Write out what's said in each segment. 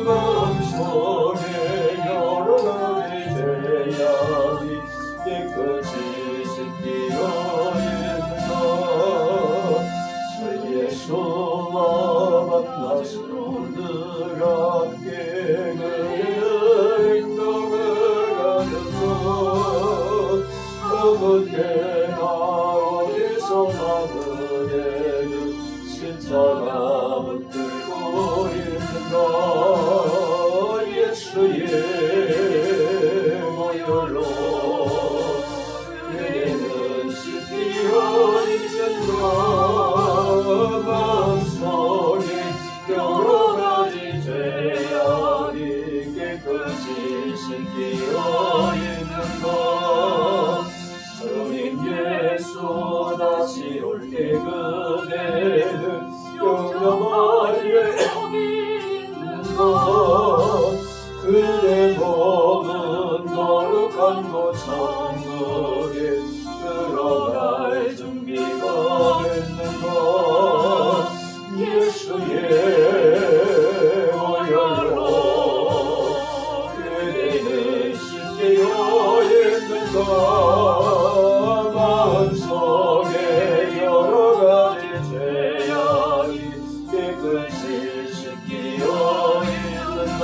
마음속에 여러 가지 죄악이 깨끗이 씻기어 있는 것 주 예수와 만나시는 함께 그의 행동을 가졌어 그분께나 어디서 나그네는 십자가 붙들고 있는가 예수의 보혈로 그대는 씻기어 있는가 마음속에 여러 가지 죄악이 깨끗이 씻기어 있는가 주님 예수 다시 올 때 그대는 영광을 여기 있는가 그대 몸은 거룩한 곳 천국에 들어갈 준비가 됐는가 예수의 보혈로 그대는 씻기어 있는가 마음속에 여러 가지 죄악이 깨끗이 씻기어 있는가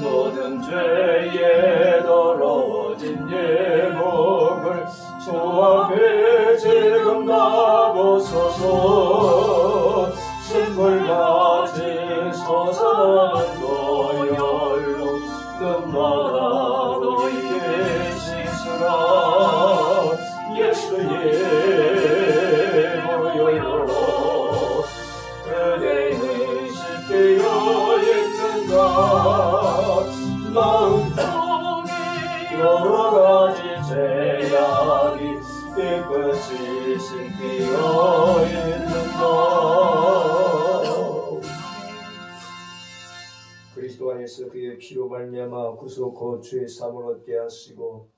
모든 죄에 더러워진 예 몸을 주 앞에 지금 다 벗어서 신물 가진 서서한 보혈로 눈마다 너희의 씻으라 예수의 보혈로 그대는 씻기어 있는가 마음속에 여러 가지 죄악이 깨끗이 씻기어 있는가 그리스도 안에서 그의 피로 말미암아 구속 거주의 삶을 얻게 하시고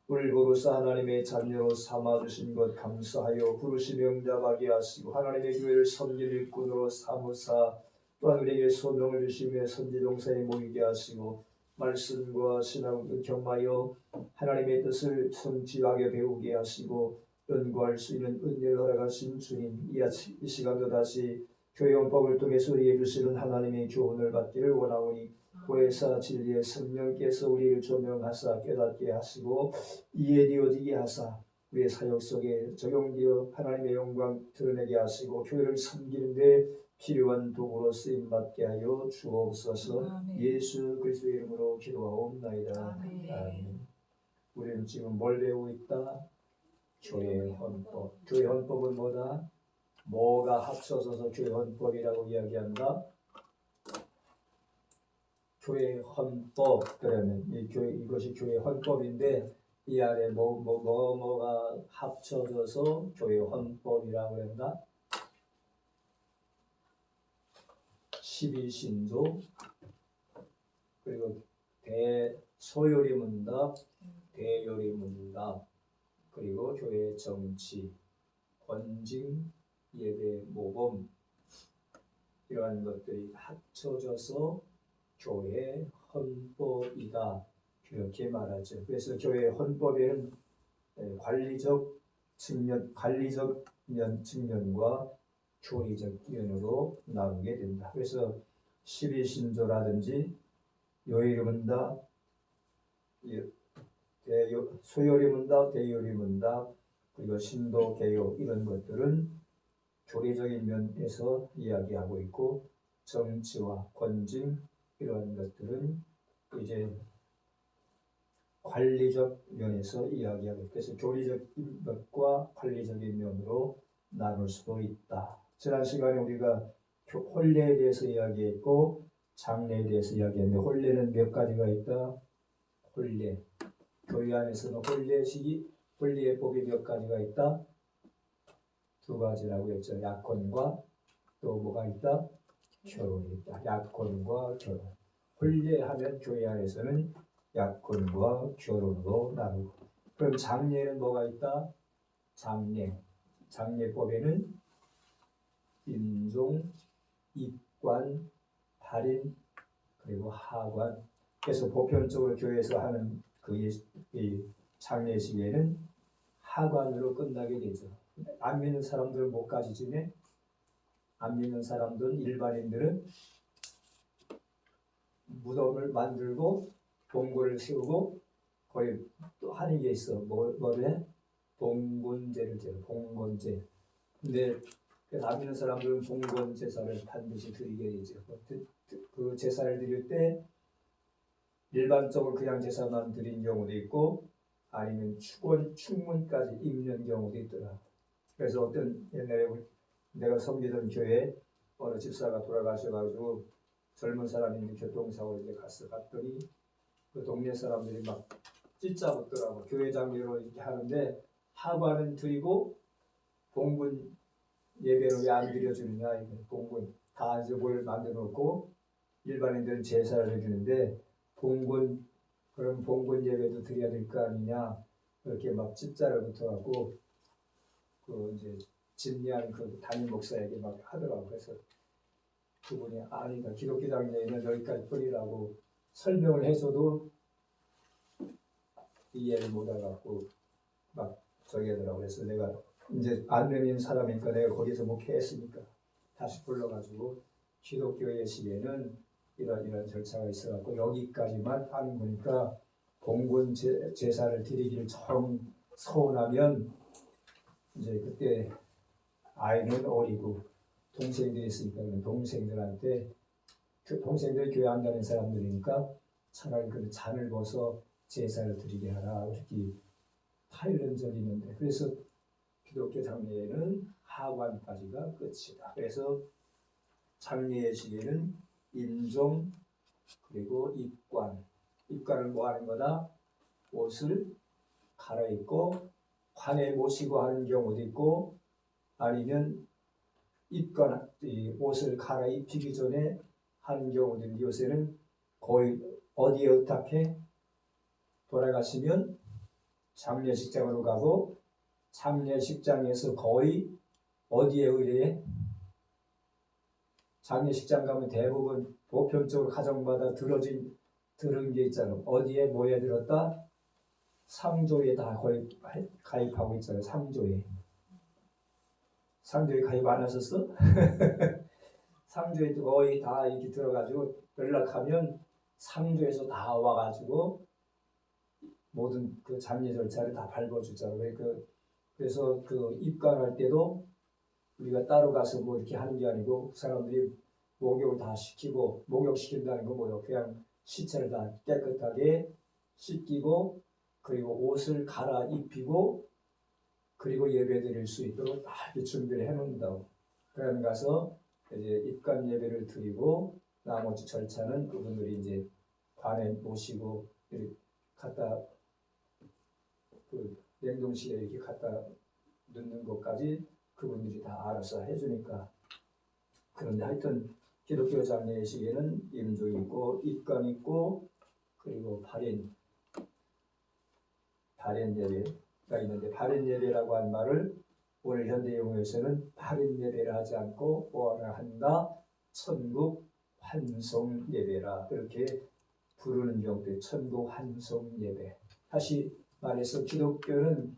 우리를 부르사 하나님의 자녀로 삼아주신 것 감사하여 부르심에 응답하게 하시고 하나님의 교회를 섬길 일꾼으로 삼으사 또한 우리에게 소명을 주시며 선지동사에 모이게 하시고 말씀과 신앙을 경하여 하나님의 뜻을 성취하게 배우게 하시고 연구할 수 있는 은혜를 허락하신 주님 이 시간도 다시 교회 헌법을 통해서 우리에게 주시는 하나님의 교훈을 받기를 원하오니 보혜사 진리의 성령께서 우리를 조명하사 깨닫게 하시고 이해되어지게 하사 우리의 사역 속에 적용되어 하나님의 영광 드러내게 하시고 교회를 섬기는 데 필요한 도구로 쓰임받게 하여 주옵소서. 아멘. 예수 그리스도의 이름으로 기도하옵나이다. 아멘. 아멘. 우리는 지금 뭘 배우고 있다? 교회 헌법. 교회 헌법은 뭐다? 뭐가 합쳐져서 교회 헌법이라고 이야기한다? 교회 헌법. 그러면 이것이 교회 헌법인데 이 안에 뭐가 합쳐져서 교회 헌법이라고 한다? 12신조 그리고 소요리 문답, 대요리 문답 그리고 교회 정치, 권징, 예배, 모범 이러한 것들이 합쳐져서 교회 헌법이다 이렇게 말하죠. 그래서 교회 헌법에는 관리적 측면과 교리적 면으로 나누게 된다. 그래서 12신조라든지 요일문답, 소요리문답, 대요리문답 그리고 신도, 개요 이런 것들은 교리적인 면에서 이야기하고 있고 정치와 권징 이러한 것들은 이제 관리적 면에서 이야기하고 있고 그래서 교리적인 것과 관리적인 면으로 나눌 수도 있다. 지난 시간에 우리가 혼례에 대해서 이야기했고 장례에 대해서 이야기했는데 혼례는 몇 가지가 있다? 혼례. 교회 안에서는 혼례의 법이 몇 가지가 있다? 두 가지라고 했죠. 약혼과 또 뭐가 있다? 결혼이 있다. 약혼과 결혼. 혼례하면 교회 안에서는 약혼과 결혼으로 나누고 그럼 장례는 뭐가 있다? 장례법에는 임종, 입관, 발인, 그리고 하관. 그래서 보편적으로 교회에서 하는 이 장례식에는 하관으로 끝나게 되죠. 안 믿는 사람들은 뭐까지 지내? 안 믿는 사람들은 일반인들은 무덤을 만들고 봉고를 세우고 거의 또 하는 게 있어. 뭐를 해? 봉곤제를 제 봉곤제. 근데 안 믿는 사람들은 봉곤 제사를 반드시 드리게 되죠. 그 제사를 드릴 때 일반적으로 그냥 제사만 드린 경우도 있고 아니면 축문까지 입는 경우도 있더라. 그래서 어떤 옛날에 내가 섬기던 교회 어느 집사가 돌아가셔가지고 젊은 사람인데 교통사고로 이제 갔더니 그 동네 사람들이 막 찢자붙더라고. 교회 장례로 이렇게 하는데 하관은 드리고 봉군 예배로 왜 안 드려주느냐. 봉군 다 이제 뭘 만들어 놓고 일반인들은 제사를 해주는데 봉군 그럼 봉군 예배도 드려야 될 거 아니냐. 그렇게 막 찢자를 붙어갖고 그 이제 진리한 그 담임 목사에게 막 하더라고. 그래서 그분이 아니다. 기독교 장례는 여기까지 뿌리라고 설명을 해줘도 이해를 못해갖고 막 저기 하더라고. 그래서 내가 이제 안 믿는 사람이니까 내가 거기서 목회했으니까 다시 불러가지고 기독교의 시에는 이런 절차가 있어갖고 여기까지만 하는 거니까 봉군 제사를 드리기를 정 서운하면 이제 그때 아이는 어리고 동생들이 있으니까 동생들한테 그 동생들 교회 안 다니는 사람들이니까 차라리 그 잔을 벗어 제사를 드리게 하라 이렇게 타이른 적이 있는데 그래서 기독교 장례에는 하관까지가 끝이다. 그래서 장례의 시기에는 임종 그리고 입관을 뭐 하는 거다? 옷을 갈아입고 관에 모시고 하는 경우도 있고 아니면 입관 옷을 갈아입히기 전에 하는 경우도 있는데 요새는 거의 어디에 의탁해? 돌아가시면 장례식장으로 가고 장례식장에서 거의 어디에 의뢰해? 장례식장 가면 대부분 보편적으로 가정마다 들은 게 있잖아. 어디에 뭐에 들었다? 상조에 다 거의 가입하고 있잖아요. 상조에 가입 안 하셨어? 상조에 거의 다 이렇게 들어가지고 연락하면 상조에서 다 와가지고 모든 그 장례 절차를 다 밟아주잖아요. 그래서 그 입관할 때도 우리가 따로 가서 뭐 이렇게 하는 게 아니고 사람들이 목욕을 다 시키고 목욕시킨다는 거 뭐예요? 그냥 시체를 다 깨끗하게 씻기고 그리고 옷을 갈아입히고 그리고 예배드릴 수 있도록 다 이렇게 준비를 해놓는다고. 그러면 가서 이제 입관 예배를 드리고 나머지 절차는 그분들이 이제 관에 모시고 이렇게 갖다 그 냉동실에 이렇게 갖다 넣는 것까지 그분들이 다 알아서 해주니까. 그런데 하여튼 기독교 장례의 시기에는 임종이 있고 입관 있고 그리고 발인 예배가 있는데 발인 예배라고 한 말을 오늘 현대 용어에서는 발인 예배를 하지 않고 뭐라 한다? 천국 환송 예배라 그렇게 부르는 경우도 천국 환송 예배. 다시 말해서 기독교는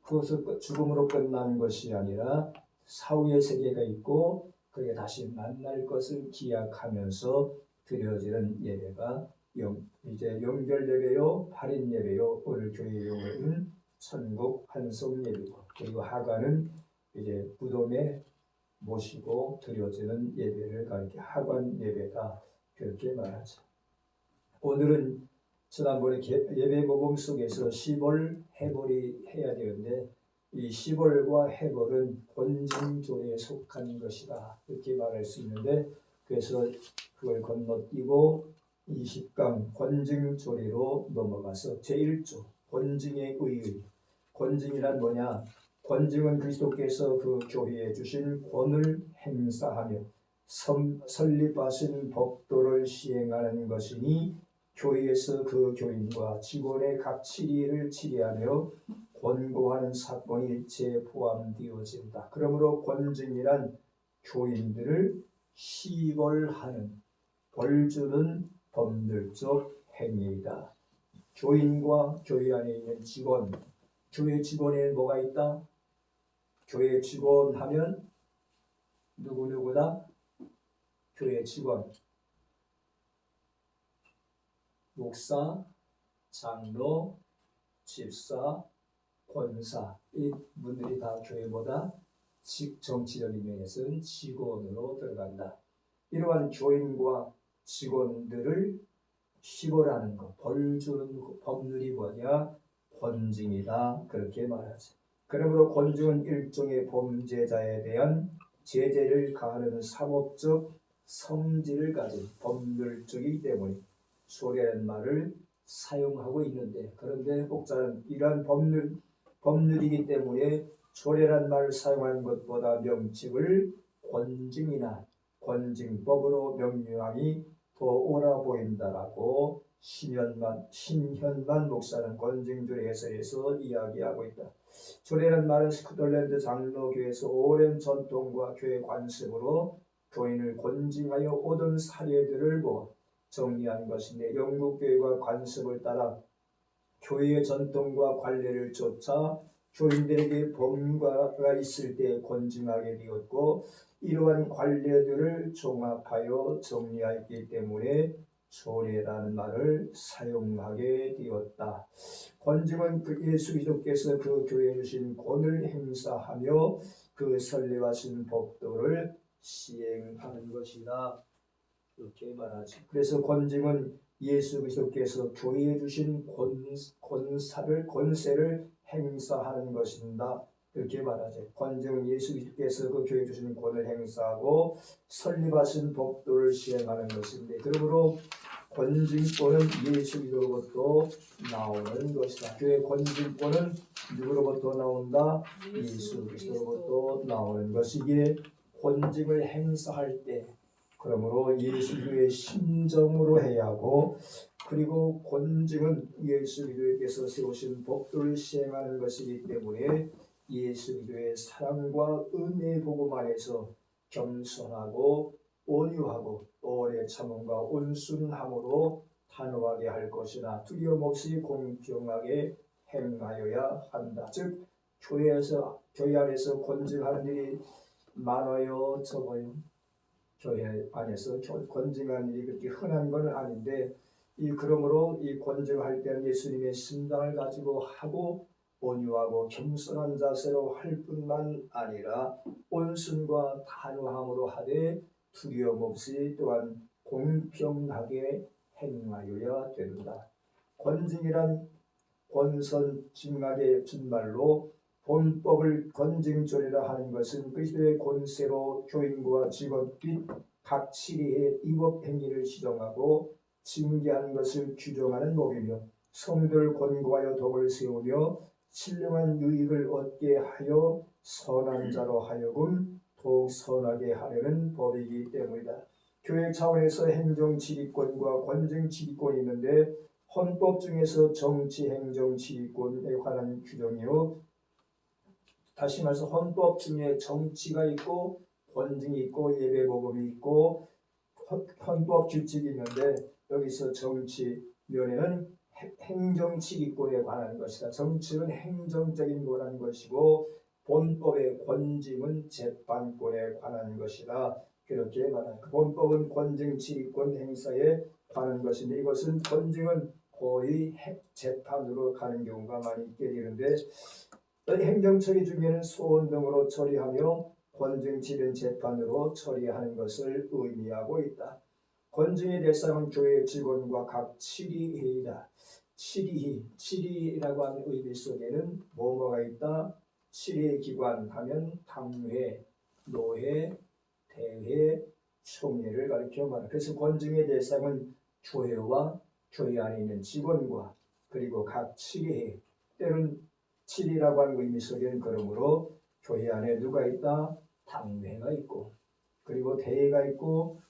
그것을 죽음으로 끝나는 것이 아니라 사후의 세계가 있고 그게 다시 만날 것을 기약하면서 드려지는 예배가 이제 영결 예배요, 발인 예배요. 오늘 교회 용어는 천국 환송 예배고 그리고 하관은 이제 무덤에 모시고 드려지는 예배를 가리켜 하관 예배다 그렇게 말하죠. 오늘은 지난번에 예배 모범 속에서 시벌, 해벌이 해야 되는데 이 시벌과 해벌은 권징조례에 속한 것이다 이렇게 말할 수 있는데 그래서 그걸 건너뛰고 20강 권징조례로 넘어가서 제1조 권징의 의의. 권징이란 뭐냐? 권징은 그리스도께서 그 교회에 주신 권을 행사하며 설립하신 법도를 시행하는 것이니 교회에서 그 교인과 직원의 각 치리를 치리하며 권고하는 사건이 일체에 포함되어진다. 그러므로 권징이란 교인들을 시벌하는 벌주는 법률적 행위이다. 교인과 교회 안에 있는 직원, 교회 직원에 뭐가 있다? 교회 직원 하면 누구누구다? 교회 직원, 목사, 장로, 집사, 권사, 이 분들이 다 교회보다 정치적인 면에서는 직원으로 들어간다. 이러한 교인과 직원들을 시벌하는 것, 벌 주는 법률이 뭐냐? 권징이다. 그렇게 말하지. 그러므로 권징은 일종의 범죄자에 대한 제재를 가하는 상업적 성질을 가진 법률적이기 때문에 소리라는 말을 사용하고 있는데, 그런데 목사는 이러한 법률이기 때문에 조례란 말을 사용하는 것보다 명칭을 권징이나 권징법으로 명령함이 더 옳아 보인다라고 신현만 목사는 권징조례 해설에서 이야기하고 있다. 조례란 말은 스코틀랜드 장로교회에서 오랜 전통과 교회 관습으로 교인을 권징하여 오던 사례들을 정리한 것인데, 영국 교회가 관습을 따라 교회의 전통과 관례를 쫓아 교인들에게 범과가 있을 때 권징하게 되었고, 이러한 관례들을 종합하여 정리하였기 때문에 조례라는 말을 사용하게 되었다. 권징은 예수 그리스도께서 그 교회에 주신 권을 행사하며 그 선례하신 법도를 시행하는 것이다. 이렇게 말하지. 그래서 권징은 예수 그리스도께서 교회에 주신 권세를 행사하는 것입니다. 이렇게 말하죠. 권징은 예수 그리스도께서 그 교회에 주신 권을 행사하고 설립하신 법도를 시행하는 것인데, 그러므로 권징권은 예수 그리스도로부터 나오는 것이다. 교회 권징권은 누구로부터 나온다? 예수 그리스도로부터 나오는 것이기에 권징을 행사할 때, 그러므로 예수 그리스도의 심정으로 해야 하고, 그리고 권징은 예수 그리스도께서 세우신 법도를 시행하는 것이기 때문에 예수 그리스도의 사랑과 은혜의 복음 안에서 겸손하고 온유하고 오래 참음과 온순함으로 단호하게 할 것이나 두려움 없이 공평하게 행하여야 한다. 즉 교회 안에서 권징하는 일이 많아요, 적어요? 교회 안에서 권징하는 일이 그렇게 흔한 건 아닌데, 그러므로 이 권징할 때는 예수님의 심장을 가지고 하고 온유하고 겸손한 자세로 할 뿐만 아니라 온순과 단호함으로 하되 두려움 없이 또한 공평하게 행하여야 된다. 권징이란 권선징악의 준말로 본법을 권징조례라 하는 것은 그리스도의 권세로 교인과 직원 및 각 치리의 입업 행위를 시정하고 징계하는 것을 규정하는 법이며, 성도를 권고하여 덕을 세우며 신령한 유익을 얻게 하여 선한 자로 하여금 더욱 선하게 하려는 법이기 때문이다. 교회 차원에서 행정지휘권과 권징지휘권이 있는데, 헌법 중에서 정치행정지휘권에 관한 규정이요, 다시 말해서 헌법 중에 정치가 있고 권징이 있고 예배복음이 있고 헌법 규칙이 있는데, 여기서 정치 면에는 행정지휘권에 관한 것이다. 정치는 행정적인 권한 것이고 본법의 권징은 재판권에 관한 것이다. 그렇게 말합니다. 본법은 권징지휘권 행사에 관한 것인데, 이것은 권징은 거의 재판으로 가는 경우가 많이 있게 되는데, 행정처리 중에는 소원 등으로 처리하며 권징치는 재판으로 처리하는 것을 의미하고 있다. 권징의 대상은 교회 직원과 각 치리회의다. 치리라고 하는 의미 속에는 뭐가 있다? 치리의 기관 하면 당회, 노회, 대회, 총회를 가리켜 말합니다. 그래서 권징의 대상은 교회와 교회 안에 있는 직원과 그리고 각 치리회, 때는 치리라고 하는 의미 속에는 그러므로 교회 안에 누가 있다? 당회가 있고, 그리고 대회가 있고,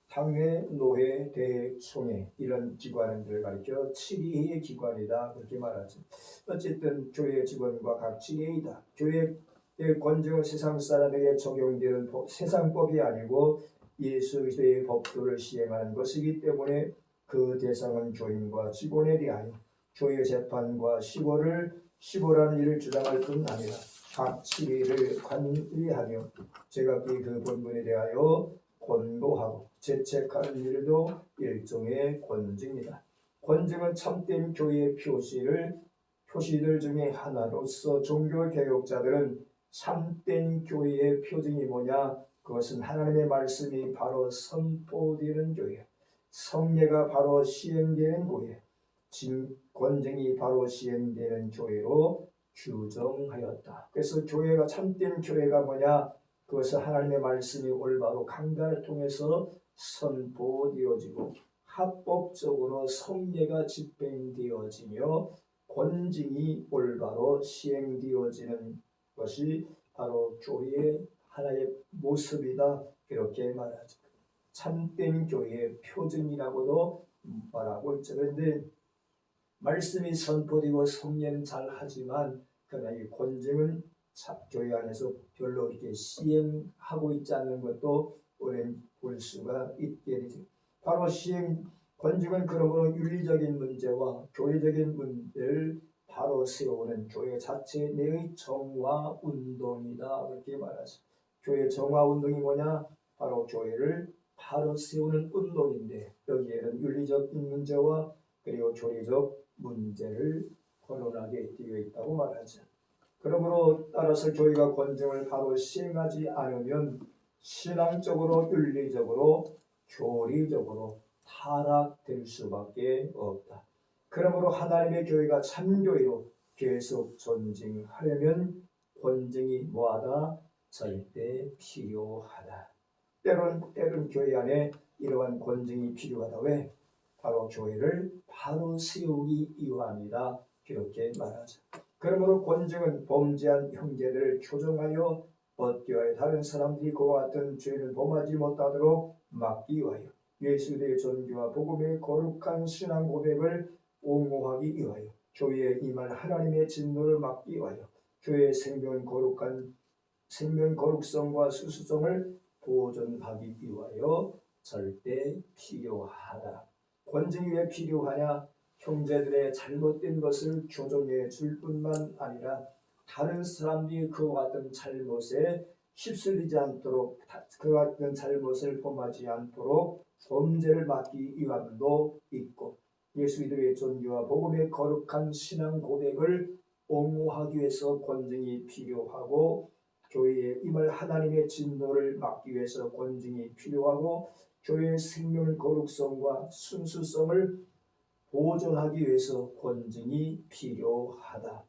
당회, 노회, 대회, 총회, 이런 기관들을 가리켜 치리의 기관이다, 그렇게 말하죠. 어쨌든 교회 직원과 각 치리이다. 교회 이 권징은 세상 사람에게 적용되는 세상 법이 아니고 예수 그리스도의 법도를 시행하는 것이기 때문에 그 대상은 교인과 직원에 대하여 교회 재판과 시골하는 일을 주장할 뿐 아니라 각 치리를 관리하며 제각기 그 본분에 대하여 권고하고 재책하는 일도 일종의 권징이다. 권징은 참된 교회의 표시들 중에 하나로서 종교개혁자들은 참된 교회의 표징이 뭐냐? 그것은 하나님의 말씀이 바로 선포되는 교회, 성례가 바로 시행되는 교회, 권징이 바로 시행되는 교회로 규정하였다. 그래서 교회가 참된 교회가 뭐냐? 그것은 하나님의 말씀이 올바로 강단을 통해서 선포되어지고 합법적으로 성례가 집행되어지며 권징이 올바로 시행되어지는 것이 바로 교회의 하나의 모습이다. 이렇게 말하죠. 참된 교회의 표징이라고도 말하고 있죠. 그런데 말씀이 선포되고 성례는 잘 하지만 그러나 이 권징은 교회 안에서 별로 이렇게 시행하고 있지 않는 것도 우리는 볼 수가 있게 되죠. 바로 권징은 그러므로 윤리적인 문제와 교회적인 문제를 바로 세우는 교회 자체 내의 정화 운동이다. 그렇게 말하죠. 교회 정화 운동이 뭐냐? 바로 교회를 바로 세우는 운동인데 여기에는 윤리적인 문제와 그리고 교리적 문제를 거론하게 되어 있다고 말하죠. 그러므로 따라서 교회가 권징을 바로 시행하지 않으면 신앙적으로, 윤리적으로, 교리적으로 타락될 수밖에 없다. 그러므로 하나님의 교회가 참교회로 계속 존징하려면 권징이 뭐하다? 절대 필요하다. 때론 교회 안에 이러한 권징이 필요하다. 왜? 바로 교회를 바로 세우기 위함이다. 그렇게 말하죠. 그러므로 권징은 범죄한 형제들을 교정하여 얻기 위하여 다른 사람들이 그와 같은 죄를 범하지 못하도록 막기 위하여 예수의 존귀와 복음의 거룩한 신앙 고백을 옹호하기 위하여 교회에 임할 하나님의 진노를 막기 위하여 교회의 생명 거룩성과 수수성을 보존하기 위하여 절대 필요하다. 권징이 왜 필요하냐? 형제들의 잘못된 것을 교정해 줄 뿐만 아니라 다른 사람들이 그와 같은 잘못에 휩쓸리지 않도록 그와 같은 잘못을 범하지 않도록 범죄를 막기 위함도 있고 예수 그리스도의 존귀와 복음의 거룩한 신앙 고백을 옹호하기 위해서 권징이 필요하고 교회에 임할 하나님의 진노를 막기 위해서 권징이 필요하고 교회의 생명 거룩성과 순수성을 보존하기 위해서 권징이 필요하다.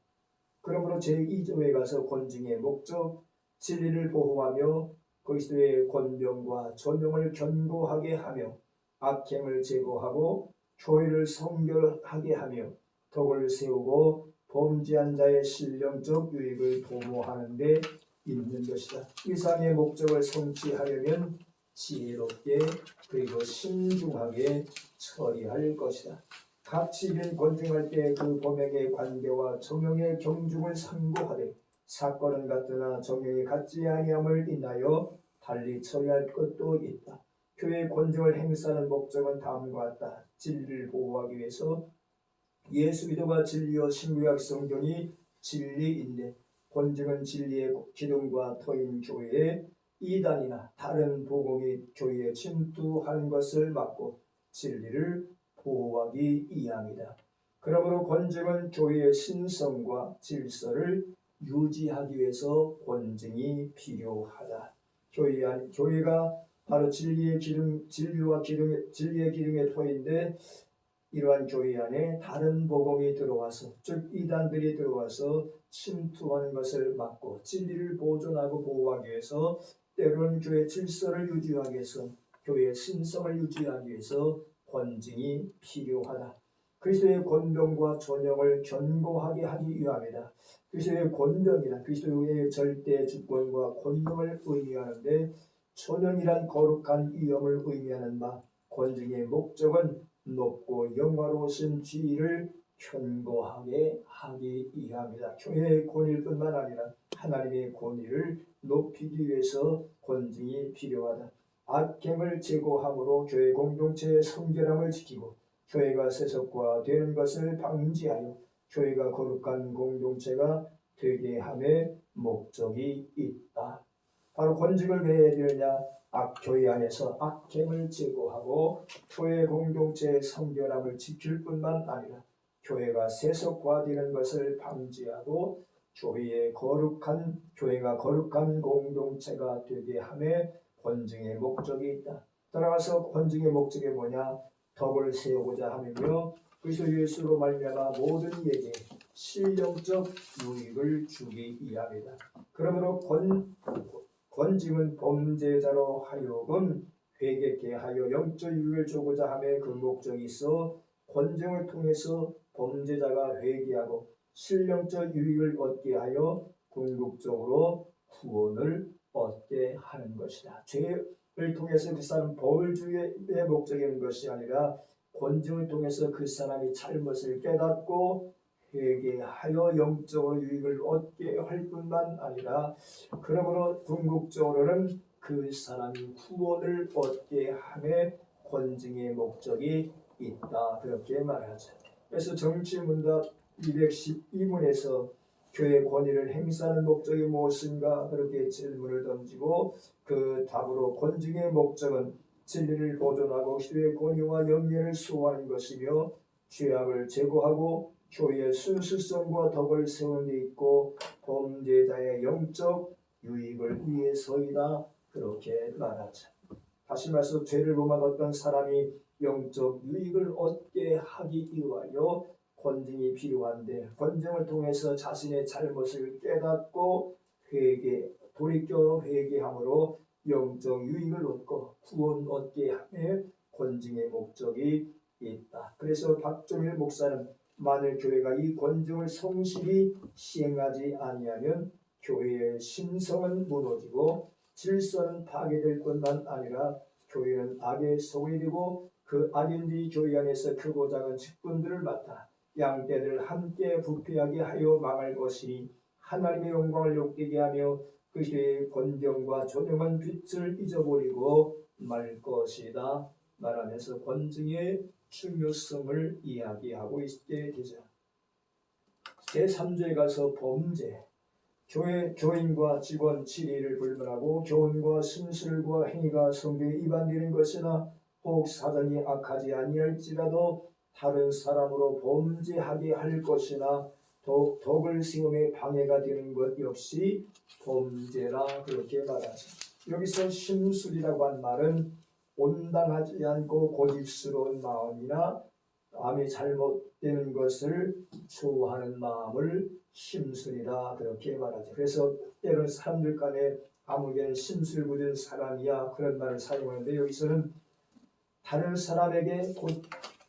그러므로 제2조에 가서 권징의 목적, 진리를 보호하며 그리스도의 권병과 존용을 견고하게 하며 악행을 제거하고 교회를 성결하게 하며 덕을 세우고 범죄한 자의 신령적 유익을 도모하는 데 있는 것이다. 이상의 목적을 성취하려면 지혜롭게 그리고 신중하게 처리할 것이다. 가치인 권징할 때 그 범행의 관계와 정형의 경중을 상고하되 사건은 같으나 정형이 같지 아니함을 인하여 달리 처리할 것도 있다. 교회의 권징을 행사하는 목적은 다음과 같다. 진리를 보호하기 위해서 예수 그리스도가 진리요 신구약 성경이 진리인데 권징은 진리의 기둥과 터인 교회에 이단이나 다른 복음이 교회에 침투하는 것을 막고 진리를 보호하기 위함이다. 그러므로 권징은 교회의 신성과 질서를 유지하기 위해서 권징이 필요하다. 교회가 바로 진리의 기둥의 터인데 이러한 교회 안에 다른 복음이 들어와서 즉 이단들이 들어와서 침투하는 것을 막고 진리를 보존하고 보호하기 위해서 때로는 교회 질서를 유지하기 위해서 교회의 신성을 유지하기 위해서 권징이 필요하다. 그리스도의 권병과 존영을 견고하게 하기 위함이다. 그리스도의 권병이란 그리스도의 절대 주권과 권능을 의미하는데 존영이란 거룩한 위엄을 의미하는 바 권징의 목적은 높고 영화로우신 지위를 견고하게 하기 위함이다. 교회의 권위뿐만 아니라 하나님의 권위를 높이기 위해서 권징이 필요하다. 악행을 제거함으로 교회 공동체의 성결함을 지키고 교회가 세속화되는 것을 방지하여 교회가 거룩한 공동체가 되게 함의 목적이 있다. 바로 권징을 왜 해야 되느냐? 교회 안에서 악행을 제거하고 교회 공동체의 성결함을 지킬 뿐만 아니라 교회가 세속화되는 것을 방지하고 교회가 거룩한 공동체가 되게 함의 권징의 목적이 있다. 따라가서 권징의 목적이 뭐냐? 덕을 세우고자 하며 그리스도 예수로 말미암아 모든 이에게 신령적 유익을 주기 위함이다. 그러므로 권징은 범죄자로 하여금 회개케 하여 영적 유익을 주고자 함의 그 목적이 있어 권징을 통해서 범죄자가 회개하고 신령적 유익을 얻게 하여 궁극적으로 구원을 얻게 하는 것이다. 죄를 통해서 그 사람 벌 주의 목적이 있는 것이 아니라 권징을 통해서 그 사람이 잘못을 깨닫고 회개하여 영적으로 유익을 얻게 할 뿐만 아니라 그러므로 궁극적으로는 그 사람이 구원을 얻게 함의 권징의 목적이 있다. 그렇게 말하죠. 그래서 정치문답 212문에서 교회 권위를 행사하는 목적이 무엇인가 그렇게 질문을 던지고 그 답으로 권징의 목적은 진리를 보존하고 교회의 권위와 영예를 수호하는 것이며 죄악을 제거하고 교회의 순수성과 덕을 세운 데 있고 범죄자의 영적 유익을 위해서이다. 그렇게 말하죠. 다시 말해서 죄를 범한 어떤 사람이 영적 유익을 얻게 하기 위하여 권징이 필요한데 권징을 통해서 자신의 잘못을 깨닫고 돌이켜 회개함으로 영적 유익을 얻고 구원 얻게 하며 권징의 목적이 있다. 그래서 박종일 목사는 만일 교회가 이 권징을 성실히 시행하지 아니하면 교회의 신성은 무너지고 질서는 파괴될 뿐만 아니라 교회는 악의 소굴이 되고 그 악인들이 교회 안에서 크고 작은 직분들을 맡아 양떼를 함께 부패하게 하여 망할 것이니 하나님의 영광을 욕되게 하며 그 교회의 권경과 존영한 빛을 잊어버리고 말 것이다 말하면서 권징의 중요성을 이야기하고 있게 되죠. 제3조에 가서 범죄, 교인과 직원 질의를 불문하고 교훈과 심술과 행위가 성경에 위반되는 것이나 혹 사정이 악하지 아니할지라도 다른 사람으로 범죄하게 할 것이나 덕을 세움에 방해가 되는 것 역시 범죄라 그렇게 말하죠. 여기서 심술이라고 한 말은 온당하지 않고 고집스러운 마음이나 남이 잘못되는 것을 좋아하는 마음을 심술이라 그렇게 말하죠. 그래서 때로는 사람들 간에 아무개는 심술 굳은 사람이야 그런 말을 사용하는데 여기서는 다른 사람에게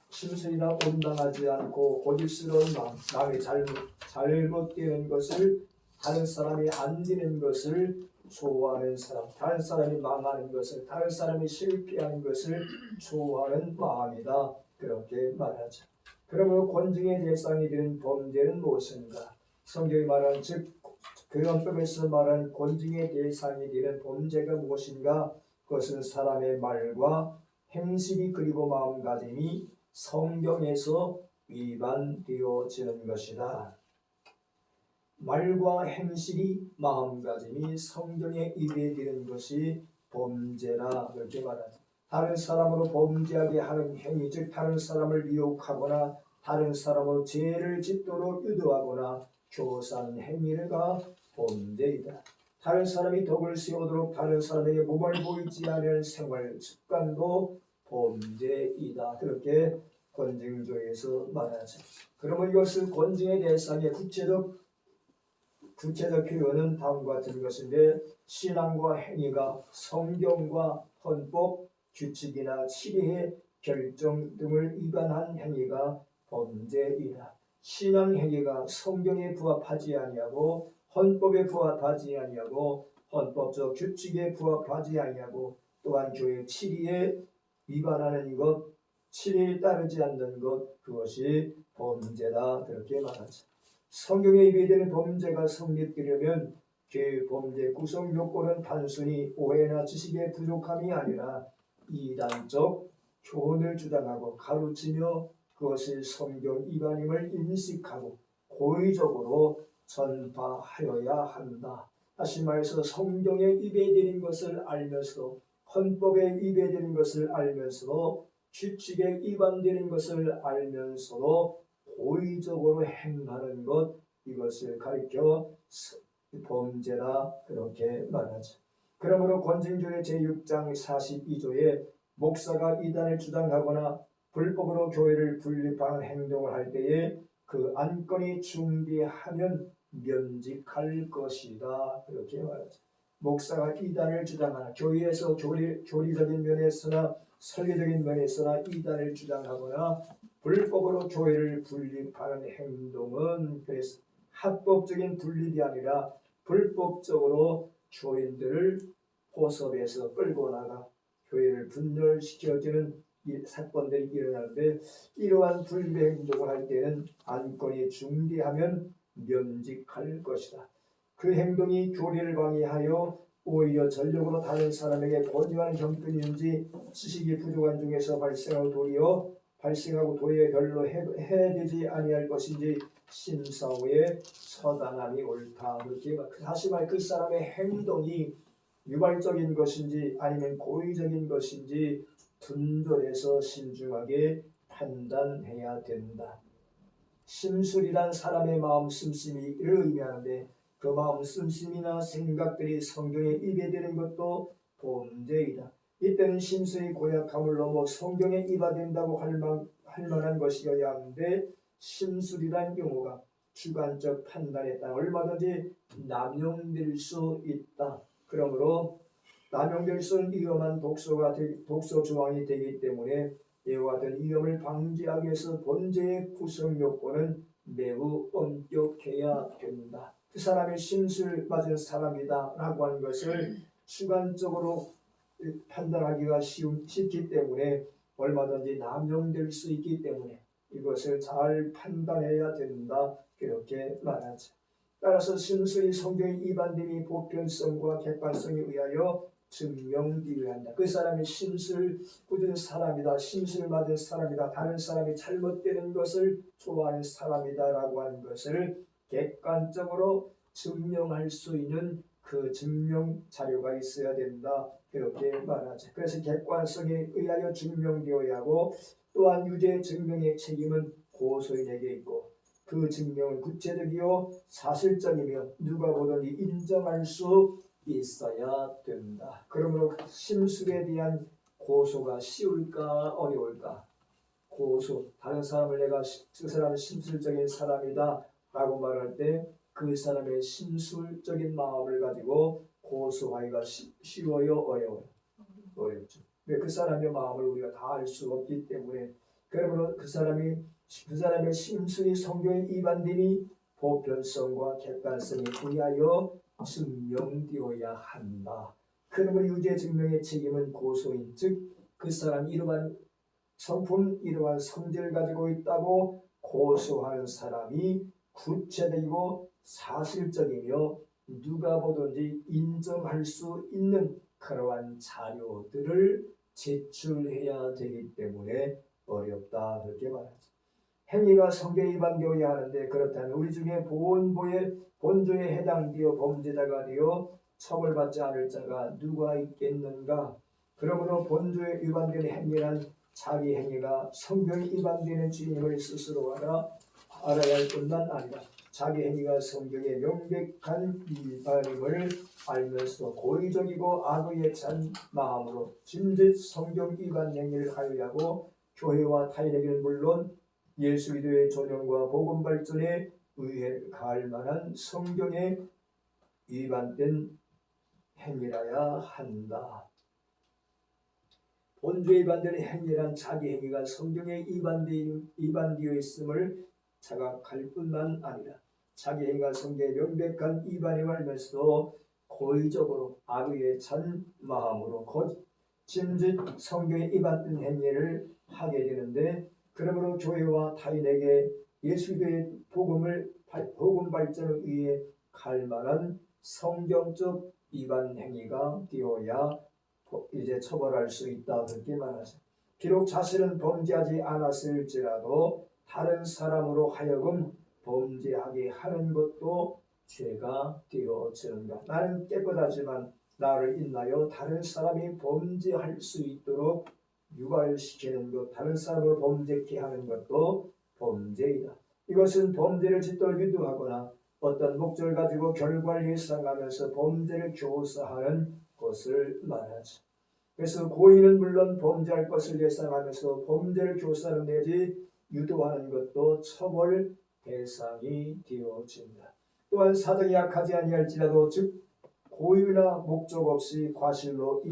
심술이나 온당하지 않고 고집스러운 마음, 남이 잘못되는 것을 다른 사람이 안 되는 것을 좋아하는 사람, 다른 사람이 망하는 것을, 다른 사람이 실패하는 것을 좋아하는 마음이다. 그렇게 말하죠. 그러므로 권징의 대상이 되는 범죄는 무엇인가? 성경이 말하는 즉 교연법에서 말하는 권징의 대상이 되는 범죄가 무엇인가? 그것은 사람의 말과 행실이 그리고 마음가짐이 성경에서 위반되어지는 것이다. 말과 행실이 마음가짐이 성경에 위배되는 것이 범죄라 그렇게 말하죠. 다른 사람으로 범죄하게 하는 행위, 즉 다른 사람을 미혹하거나 다른 사람으로 죄를 짓도록 유도하거나 교사하는 행위가 범죄이다. 다른 사람이 덕을 세우도록 다른 사람에게 몸을 보이지 않을 생활 습관도 범죄이다. 그렇게 권징조에서 말하죠. 그러면 이것을 권징의 대상의 구체적 표현은 다음과 같은 것인데 신앙과 행위가 성경과 헌법, 규칙이나 치리의 결정 등을 위반한 행위가 범죄이다. 신앙 행위가 성경에 부합하지 아니하고 헌법에 부합하지 아니하고 헌법적 규칙에 부합하지 아니하고 또한 교회 치리에 위반하는 것, 치리에 따르지 않는 것 그것이 범죄다 그렇게 말하죠. 성경에 위배되는 범죄가 성립되려면 죄의 범죄 구성 요건은 단순히 오해나 지식의 부족함이 아니라 이단적 교훈을 주장하고 가르치며 그것이 성경 위반임을 인식하고 고의적으로 전파하여야 한다. 다시 말해서 성경에 위배되는 것을 알면서도, 헌법에 위배되는 것을 알면서도, 규칙에 위반되는 것을 알면서도 고의적으로 행하는 것, 이것을 가리켜 범죄라 그렇게 말하죠. 그러므로 권징조의 제6장 42조에 목사가 이단을 주장하거나 불법으로 교회를 분립하는 행동을 할 때에 그 안건이 중대하면 면직할 것이다 그렇게 말하죠. 목사가 이단을 주장하나 교회에서 교리적인 면에서나 설계적인 면에서나 이단을 주장하거나 불법으로 교회를 분립하는 행동은 그래서 합법적인 분립이 아니라 불법적으로 교인들을 포섭해서 끌고 나가 교회를 분열시켜주는 사건들이 일어나는데, 이러한 불법 행동을 할 때는 안건이 중대하면 면직할 것이다. 그 행동이 교리를 방해하여 오히려 전력으로 다른 사람에게 권유하는 형편이든지 지식이 부족한 중에서 발생하고 도리어 별로 해되지 아니할 것인지 심사 후에 처단함이 옳다. 그렇게 다시 말해 그 사람의 행동이 유발적인 것인지 아니면 고의적인 것인지 분별해서 신중하게 판단해야 된다. 심술이란 사람의 마음 씀씀이를 의미하는데, 그 마음 씀씀이나 생각들이 성경에 위배되는 것도 범죄이다. 이때는 심술이 고약함을 넘어 성경에 위반된다고 할 만한 것이어야 하는데, 심술이란 용어가 주관적 판단에 따라 얼마든지 남용될 수 있다. 그러므로 남용될 수 있는 위험한 독소 조항이 되기 때문에 이와 같은 위험을 방지하기 위해서 범죄의 구성 요건은 매우 엄격해야 된다. 그 사람이 심술 맞은 사람이다 라고 하는 것을 주관적으로 판단하기가 쉽기 때문에 얼마든지 남용될 수 있기 때문에 이것을 잘 판단해야 된다 그렇게 말하죠. 따라서 심술이 성경의 위반됨이 보편성과 객관성에 의하여 증명되어야 한다. 그 사람이 심술 굳은 사람이다, 심술 맞은 사람이다, 다른 사람이 잘못되는 것을 좋아하는 사람이다 라고 하는 것을 객관적으로 증명할 수 있는 그 증명 자료가 있어야 된다 그렇게 말하죠. 그래서 객관성에 의하여 증명되어야 하고, 또한 유죄 증명의 책임은 고소인에게 있고 그 증명은 구체적이요 사실적이며 누가 보든지 인정할 수 있어야 된다. 그러므로 심술에 대한 고소가 쉬울까 어려울까? 고소, 다른 사람을 내가 그 사람은 심술적인 사람이다 라고 말할 때 그 사람의 심술적인 마음을 가지고 고소하기가 쉬워요 어려워요? 어렵죠. 그 사람의 마음을 우리가 다 알 수 없기 때문에, 그러므로 그 사람의 심술이 성경에 위반됨이 보편성과 객관성에 의하여 증명되어야 한다. 그러므로 유죄 증명의 책임은 고소인, 즉 그 사람이 이러한 성품, 이러한 성질을 가지고 있다고 고소하는 사람이 구체적이고 사실적이며 누가 보든지 인정할 수 있는 그러한 자료들을 제출해야 되기 때문에 어렵다 그렇게 말하죠. 행위가 성경에 위반되어야 하는데, 그렇다면 우리 중에 본조에 해당되어 범죄자가 되어 처벌받지 않을 자가 누가 있겠는가? 그러므로 본조에 위반되는 행위란 자기 행위가 성경에 위반되는 죄임을 스스로 알아야 할 뿐만 아니라 자기 행위가 성경에 명백한 위반임을 알면서 고의적이고 악의에 찬 마음으로 진즉 성경 위반 행위를 하여야 하고, 교회와 타인에게는 물론 예수 그리스도의 존영과 복음 발전에 의해 가할 만한 성경에 위반된 행위라야 한다. 본조에 위반되는 행위란 자기 행위가 성경에 위반되어 있음을 자각할 뿐만 아니라 자기 행위가 성경에 명백한 위반임을 알면서도 고의적으로 악의에 찬 마음으로 진즉 성경에 위반된 행위를 하게 되는데, 그러므로 교회와 타인에게 예수 그리스도의 복음 발전을 위해 갈 만한 성경적 위반 행위가 되어야 이제 처벌할 수 있다 그렇게 말하죠. 비록 자신은 범죄하지 않았을지라도 다른 사람으로 하여금 범죄하게 하는 것도 죄가 되어지는가. 나는 깨끗하지만 나를 인하여 다른 사람이 범죄할 수 있도록 유발시키는 것, 다른 사람을 범죄케 하는 것도 범죄이다. 이것은 범죄를 짓도록 유도하거나 어떤 목적을 가지고 결과를 예상하면서 범죄를 교사하는 것을 말하지. 그래서 고의는 물론 범죄할 것을 예상하면서 범죄를 교사하는 내지 유도하는 것도 처벌 대상이 되어진다. 또한 사정이 약하지 아니할지라도 즉 고의나 목적 없이 과실로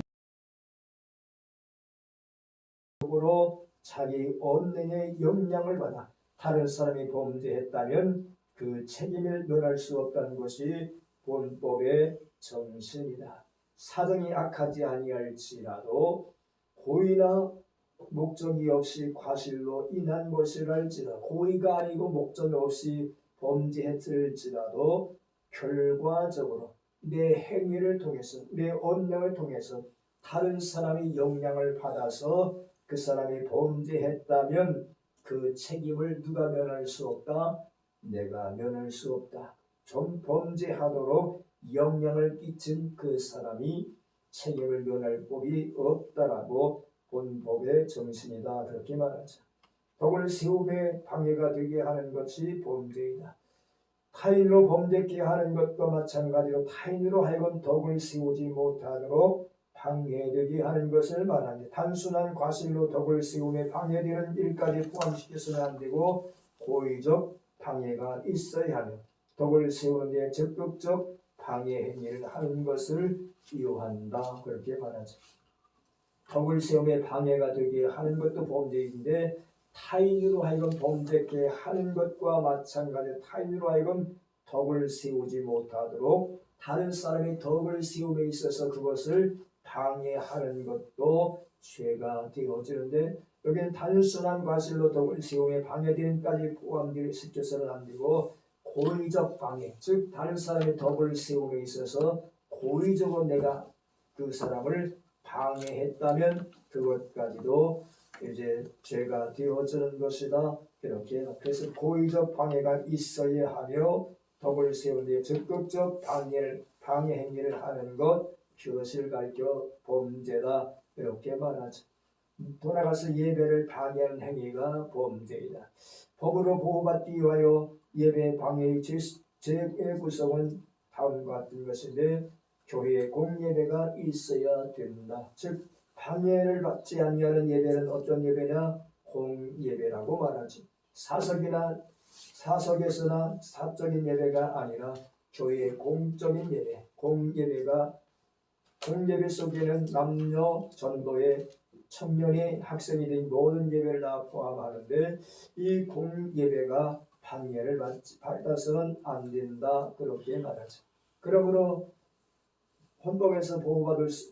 으로 자기 언행의 영향을 받아 다른 사람이 범죄했다면 그 책임을 면할 수 없다는 것이 본법의 정신이다. 사정이 악하지 아니할지라도 고의나 목적이 없이 과실로 인한 것이랄지라도 고의가 아니고 목적 없이 범죄했을지라도 결과적으로 내 행위를 통해서 내 언행을 통해서 다른 사람이 영향을 받아서 그 사람이 범죄했다면 그 책임을 누가 면할 수 없다? 내가 면할 수 없다. 좀 범죄하도록 영향을 끼친 그 사람이 책임을 면할 법이 없다라고 본법의 정신이다 그렇게 말하죠. 덕을 세움에 방해가 되게 하는 것이 범죄이다. 타인으로 범죄케 하는 것과 마찬가지로 타인으로 하여금 덕을 세우지 못하도록 방해되게 하는 것을 말합니다. 단순한 과실로 덕을 세움에 방해되는 일까지 포함시켜서는 안 되고 고의적 방해가 있어야 하며 덕을 세우는 데 적극적 방해 행위를 하는 것을 이유한다 그렇게 말하죠. 덕을 세움에 방해가 되게 하는 것도 범죄인데 타인으로 하여금 범죄케 하는 것과 마찬가지로 타인으로 하여금 덕을 세우지 못하도록 다른 사람이 덕을 세움에 있어서 그것을 방해하는 것도 죄가 되어지는데 여기는 단순한 과실로 덕을 세움에 방해되는까지 포함되어 시켜서는 안 되고 고의적 방해, 즉 다른 사람의 덕을 세움에 있어서 고의적으로 내가 그 사람을 방해했다면 그것까지도 이제 죄가 되어지는 것이다. 이렇게 그래서 고의적 방해가 있어야 하며 덕을 세우는 데 적극적 방해 행위를 하는 것 그것을 가리켜 범죄다 이렇게 말하죠. 돌아가서 예배를 방해하는 행위가 범죄이다. 법으로 보호받기 위하여 예배 방해의 죄의 구성은 다음과 같은 것인데 교회에 공예배가 있어야 된다. 즉 방해를 받지 아니하는 예배는 어떤 예배냐? 공예배라고 말하지. 사석에서나 사적인 예배가 아니라 교회의 공적인 예배, 공예배 속에는 남녀 전도의 청년이 학생이 된 모든 예배를 다 포함하는데 이 공예배가 방해를 받아서는 안 된다 그렇게 말하죠. 그러므로 헌법에서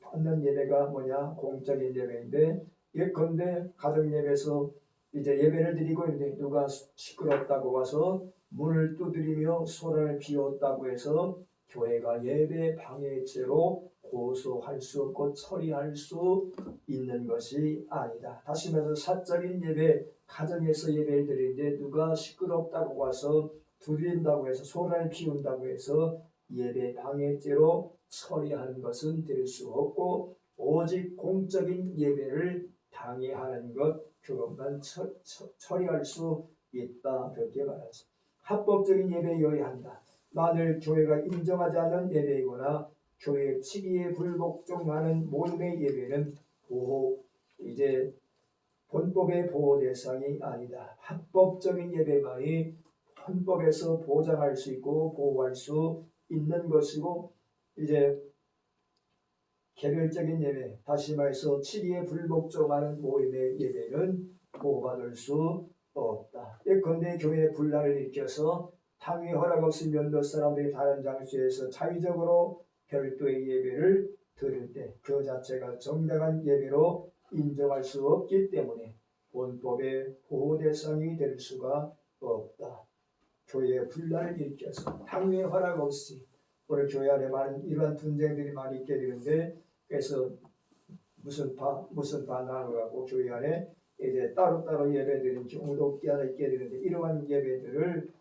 받는 예배가 뭐냐? 공적인 예배인데 예컨대 가정예배에서 이제 예배를 드리고 있는데 누가 시끄럽다고 와서 문을 두드리며 소란을 피웠다고 해서 교회가 예배 방해죄로 고소할 수 없고 처리할 수 있는 것이 아니다. 다시 말해서 사적인 예배, 가정에서 예배를 드리는데 누가 시끄럽다고 와서 두드린다고 해서 소란을 피운다고 해서 예배 방해죄로 처리하는 것은 될 수 없고 오직 공적인 예배를 방해하는 것 그것만 처리할 수 있다 그렇게 말하죠. 합법적인 예배여야 한다. 만일 교회가 인정하지 않는 예배이거나 교회 치기에 불복종하는 모임의 예배는 이제 본법의 보호 대상이 아니다. 합법적인 예배만이 헌법에서 보장할 수 있고 보호할 수 있는 것이고 이제 개별적인 예배, 다시 말해서 치기에 불복종하는 모임의 예배는 보호받을 수 없다. 예컨대 교회에 분란을 일으켜서 당위 허락 없이 몇몇 사람들이 다른 장소에서 자의적으로 별도의 예배를 드릴 때 그 자체가 정당한 예배로 인정할 수 없기 때문에 본법의 보호 대상이 될 수가 없다. 교회에 분란을 일으켜서 당위 허락 없이 우리 교회 안에 많은 이러한 분쟁들이 많이 있게 되는데, 그래서 무슨 파 나누라고 교회 안에 이제 따로따로 예배드리는 경우도 있게 되는데, 이러한 예배들을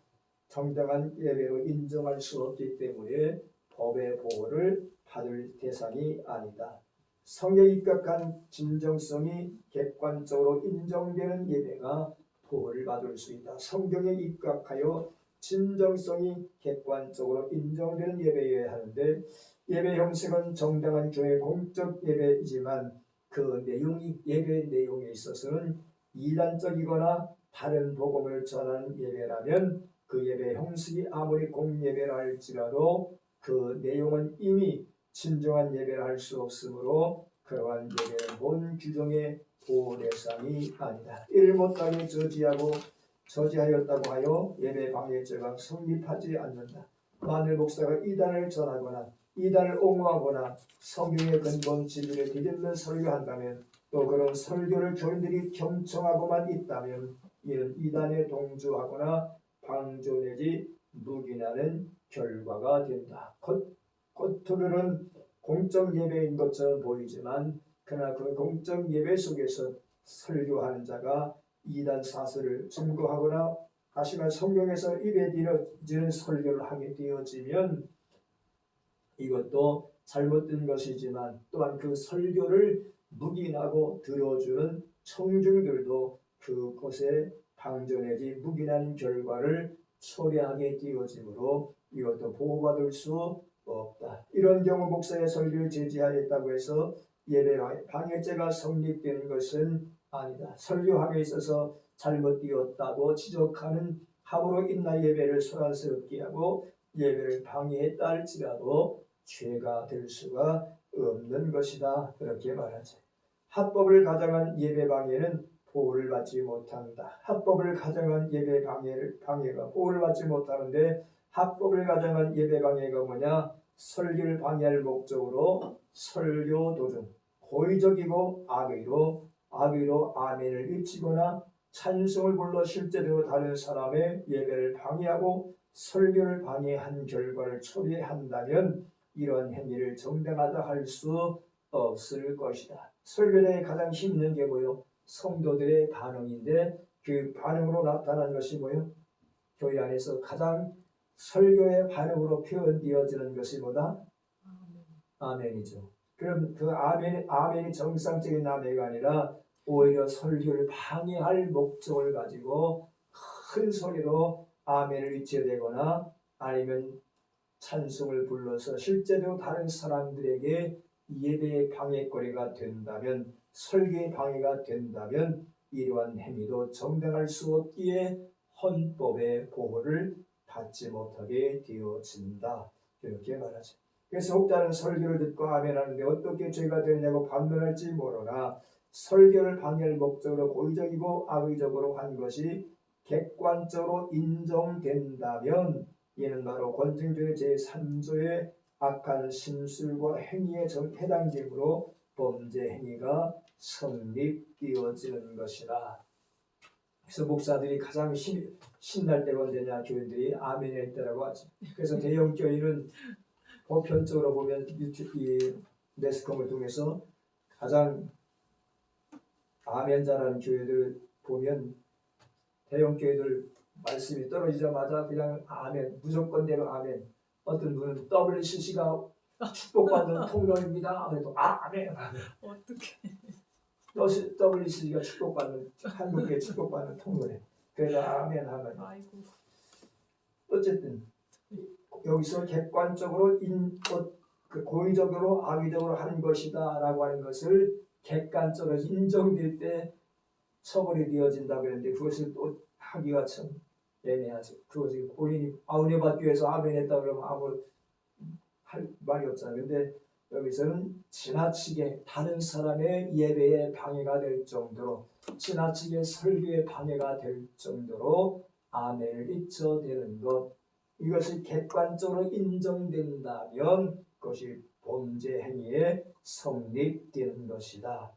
정당한 예배로 인정할 수 없기 때문에 법의 보호를 받을 대상이 아니다. 성경에 입각한 진정성이 객관적으로 인정되는 예배가 보호를 받을 수 있다. 성경에 입각하여 진정성이 객관적으로 인정되는 예배여야 하는데, 예배 형식은 정당한 교회 공적 예배이지만 그 내용이 예배 내용에 있어서는 이단적이거나 다른 복음을 전하는 예배라면 그 예배 형식이 아무리 공예배라 할지라도 그 내용은 이미 진정한 예배를 할 수 없으므로 그러한 예배는 본 규정의 보호 대상이 아니다. 이를 못하게 저지하였다고 하여 예배 방해죄가 성립하지 않는다. 만일 목사가 이단을 전하거나 이단을 옹호하거나 성경의 근본 진리를 뒤집는 설교한다면, 또 그런 설교를 교인들이 경청하고만 있다면 이는 이단에 동조하거나 방조 내지 묵인하는 결과가 된다. 겉으로는 공적 예배인 것처럼 보이지만 그러나 그 공적 예배 속에서 설교하는 자가 이단 사설을 증거하거나 다시마 성경에서 입에 들어지는 설교를 하게 되어지면 이것도 잘못된 것이지만, 또한 그 설교를 묵인하고 들어주는 청중들도 그것에 방전해지 묵인하는 결과를 초래하게 되어지므로 이것도 보호받을 수 없다. 이런 경우 목사의 설교를 제지하였다고 해서 예배 방해죄가 성립되는 것은 아니다. 설교함에 있어서 잘못되었다고 지적하는 함으로 인나 예배를 소란스럽게 하고 예배를 방해했다 할지라도 죄가 될 수가 없는 것이다. 그렇게 말하지. 합법을 가장한 예배 방해는 보호를 받지 못한다. 합법을 가장한 예배 방해가 보호를 받지 못하는데, 합법을 가장한 예배 방해가 뭐냐? 설교를 방해할 목적으로 설교 도중 고의적이고 악의로 아멘을 외치거나 찬송을 불러 실제로 다른 사람의 예배를 방해하고 설교를 방해한 결과를 초래한다면 이런 행위를 정당하다 할 수 없을 것이다. 설교에 가장 힘있는 게 뭐요? 성도들의 반응인데, 그 반응으로 나타난 것이 뭐요? 교회 안에서 가장 설교의 반응으로 표현되어지는 것이 뭐다? 아멘이죠. 그럼 그 아멘이 정상적인 아멘이 아니라 오히려 설교를 방해할 목적을 가지고 큰 소리로 아멘을 외쳐대거나 아니면 찬송을 불러서 실제로 다른 사람들에게 예배의 방해거리가 된다면, 설교의 방해가 된다면 이러한 행위도 정당할 수 없기에 헌법의 보호를 받지 못하게 되어진다. 이렇게 말하죠. 그래서 혹자는 설교를 듣고 아멘하는데 어떻게 죄가 되느냐고 반문할지 모르나 설교를 방해할 목적으로 고의적이고 악의적으로 한 것이 객관적으로 인정된다면 이는 바로 권징중의 제3조의 악한 심술과 행위에 해당되므로 범죄 행위가 성립되어지는 것이다. 그래서 목사들이 가장 신날 때가 언제냐? 교인들이 아멘할 때라고 하지. 그래서 대형 교회는 보편적으로 보면 이 매스컴을 통해서 가장 아멘 잘하는 교회들 보면 대형 교회들 말씀이 떨어지자마자 그냥 아멘, 무조건대로 아멘. 어떤 분은 WCC가 축복받는 통로입니다. 그래도 아멘. 어떻게? WCC가 축복받는 한국의 축복받는 통로래. 그래서 아멘 하면. 아이고. 어쨌든 여기서 객관적으로 고의적으로 악의적으로 하는 것이다라고 하는 것을 객관적으로 인정될 때 처벌이 되어진다 그랬는데 그것을 또 하기가 참 애매하죠. 그것이 본인이 은혜 받기 위해서 아멘했다 그러면 아무 할 말이 없잖아요. 근데 여기서는 지나치게 다른 사람의 예배에 방해가 될 정도로, 지나치게 설교에 방해가 될 정도로 아멘을 외쳐대는 것, 이것이 객관적으로 인정된다면 그것이 범죄 행위에 성립되는 것이다.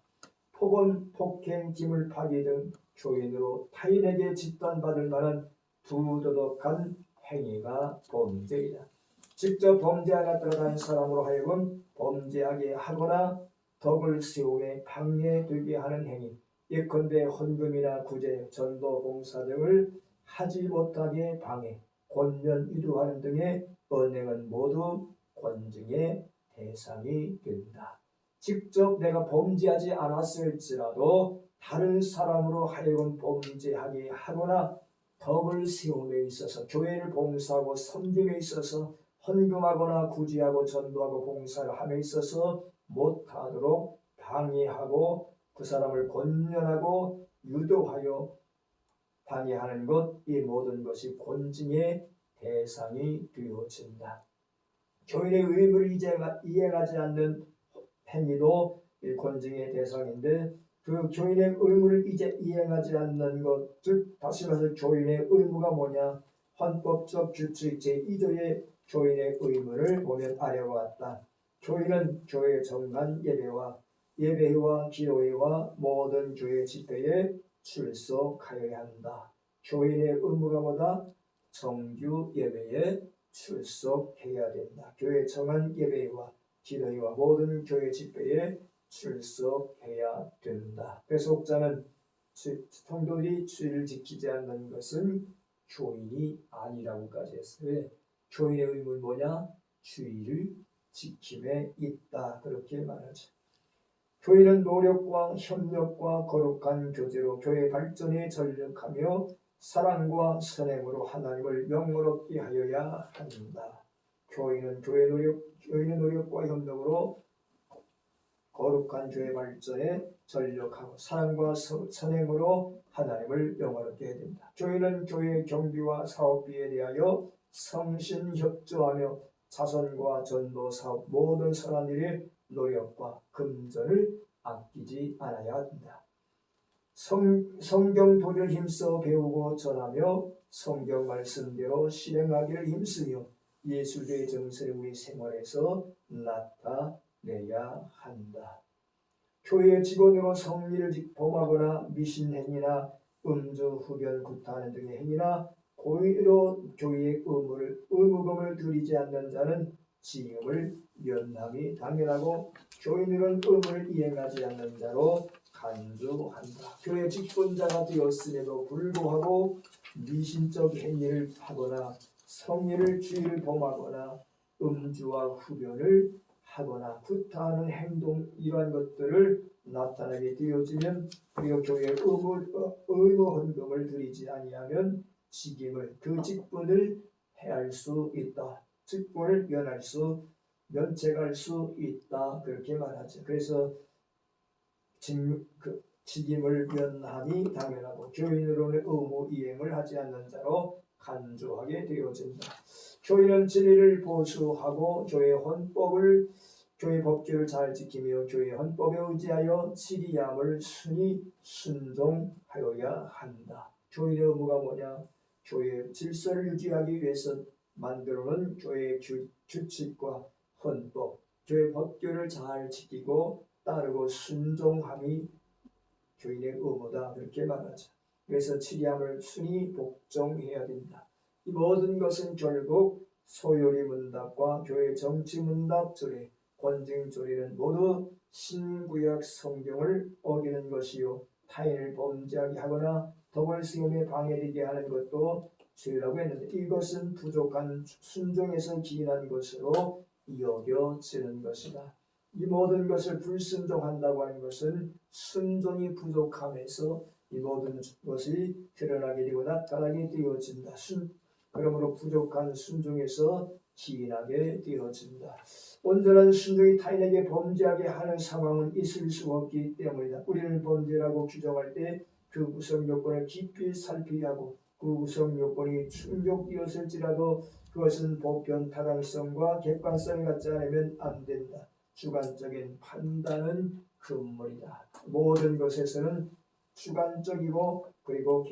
폭언, 폭행, 기물 파기 등 교인으로 타인에게 집단받을 만한 부도덕한 행위가 범죄이다. 직접 범죄하나 따라다니는 사람으로 하여금 범죄하게 하거나 덕을 세움에 방해되게 하는 행위, 예컨대 헌금이나 구제, 전도, 봉사 등을 하지 못하게 방해, 권면, 유도하는 등의 언행은 모두 권징의 대상이 된다. 직접 내가 범죄하지 않았을지라도 다른 사람으로 하여금 범죄하게 하거나 덕을 세움에 있어서, 교회를 봉사하고 섬김에 있어서, 헌금하거나 구제하고 전도하고 봉사를 함에 있어서 못하도록 방해하고 그 사람을 권면하고 유도하여 방해하는 것, 이 모든 것이 권징의 대상이 되어진다. 교인의 의무를 이행하지 않는 행위도 권징의 대상인데, 그 교인의 의무를 이행하지 않는 것, 즉 다시 말해서 교인의 의무가 뭐냐? 헌법적 규칙 제2조의 교인의 의무를 보면 아래와 같다. 교인은 교회 정한 예배회와 기도회와 모든 교회 집회에 출석하여야 한다. 교인의 의무가 뭐다? 정규 예배에 출석해야 된다. 교회 정한 예배회와 기도회와 모든 교회 집회에 출석해야 된다. 그래서 혹자는 성도들이 주의를 지키지 않는 것은 교인이 아니라고까지 했어요. 교인의 의무는 뭐냐? 주의를 지킴에 있다. 그렇게 말하죠. 교인은 노력과 협력과 거룩한 교제로 교회 발전에 전력하며 사랑과 선행으로 하나님을 영광롭게 하여야 한다. 교인은 노력과 협력으로 거룩한 교회 발전에 전력하고 사랑과 선행으로 하나님을 영광롭게 해야 된다. 교인은 교회 경비와 사업비에 대하여 성신협조하며 자선과 전도 사업 모든 선한 일에 노력과 금전을 아끼지 않아야 한다. 성경 도를 힘써 배우고 전하며 성경 말씀대로 실행하기를 힘쓰며 예수의 정서를 우리 생활에서 나타내야 한다. 교회 직원으로 성리를 범하거나 미신행위나 음주, 흡연, 구타하는 등의 행위나 고의로 교회의 의무금을 드리지 않는 자는 징역을 면함이 당연하고 교인들은 의무를 이행하지 않는 자로 간주한다. 교회 직분자가 되었음에도 불구하고 미신적 행위를 하거나 성리를 주의를 범하거나 음주와 흡연을 하거나 구타하는 행동, 이러한 것들을 나타나게 되어지면, 그리고 교회에 의무 헌금을 드리지 아니하면 직임을, 그 직분을 해할 수 있다. 직분을 면책할 수 있다. 그렇게 말하죠. 그래서 직임을 면함이 당연하고 교인으로는 의무 이행을 하지 않는 자로 간주하게 되어진다. 교인은 진리를 보수하고 교회 법규를 잘 지키며 교회 헌법에 의지하여 지리함을 순히 순종하여야 한다. 교인의 의무가 뭐냐? 교회 질서를 유지하기 위해서 만들어놓은 교회의 규칙과 헌법, 교회 법규를 잘 지키고 따르고 순종함이 교인의 의무다. 그렇게 말하죠. 그래서 지리함을 순히 복종해야 된다. 이 모든 것은 결국 소요리 문답과 교회 정치 문답 조례, 권징 조례는 모두 신구약 성경을 어기는 것이요, 타인을 범죄하게 하거나 덕을 세움에 방해되게 하는 것도 죄라고 했는데, 이것은 부족한 순종에서 기인한 것으로 여겨지는 것이다. 이 모든 것을 불순종한다고 하는 것은 순종이 부족함에서 이 모든 것이 드러나게 되고 나타나게 되어진다. 그러므로 부족한 순종에서 기인하게 되어진다. 온전한 순종이 타인에게 범죄하게 하는 상황은 있을 수 없기 때문이다. 우리는 범죄라고 규정할 때 그 구성 요건을 깊이 살피게 하고, 그 구성 요건이 충족되었을지라도 그것은 보편 타당성과 객관성을 갖지 않으면 안 된다. 주관적인 판단은 금물이다. 모든 것에서는 주관적이고, 그리고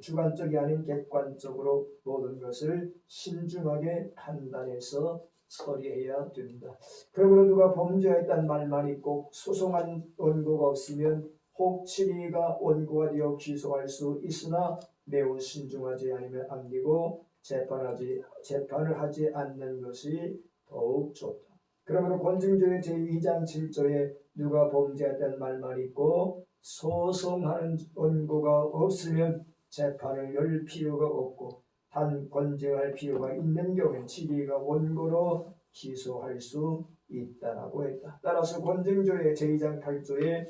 주관적이 아닌 객관적으로 모든 것을 신중하게 판단해서 처리해야 된다. 그러므로 누가 범죄했다는 말만 있고 소송한 원고가 없으면 혹 치리가 원고가 되어 기소할 수 있으나 매우 신중하지 않으면 안 되고, 재판을 하지 않는 것이 더욱 좋다. 그러므로 권징조의 제2장 7조에 누가 범죄했다는 말만 있고 소송하는 원고가 없으면 재판을 열 필요가 없고 단 권징할 필요가 있는 경우엔 지리가 원고로 기소할 수 있다라고 했다. 따라서 권징조의 제2장 8조에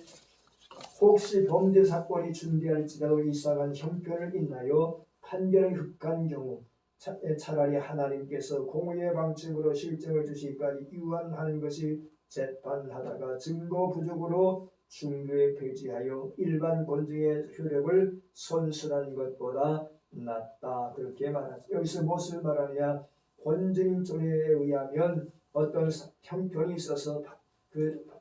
혹시 범죄 사건이 준비할지라도 이상한 형편을 인하여 판결이 흑한 경우 차라리 하나님께서 공의의 방침으로 실정을 주시기까지 유한하는 것이 재판하다가 증거 부족으로 중도에 폐지하여 일반 권징의 효력을 손실한 것보다 낫다. 그렇게 말하죠. 여기서 무엇을 말하느냐? 권징조례에 의하면 어떤 형편이 있어서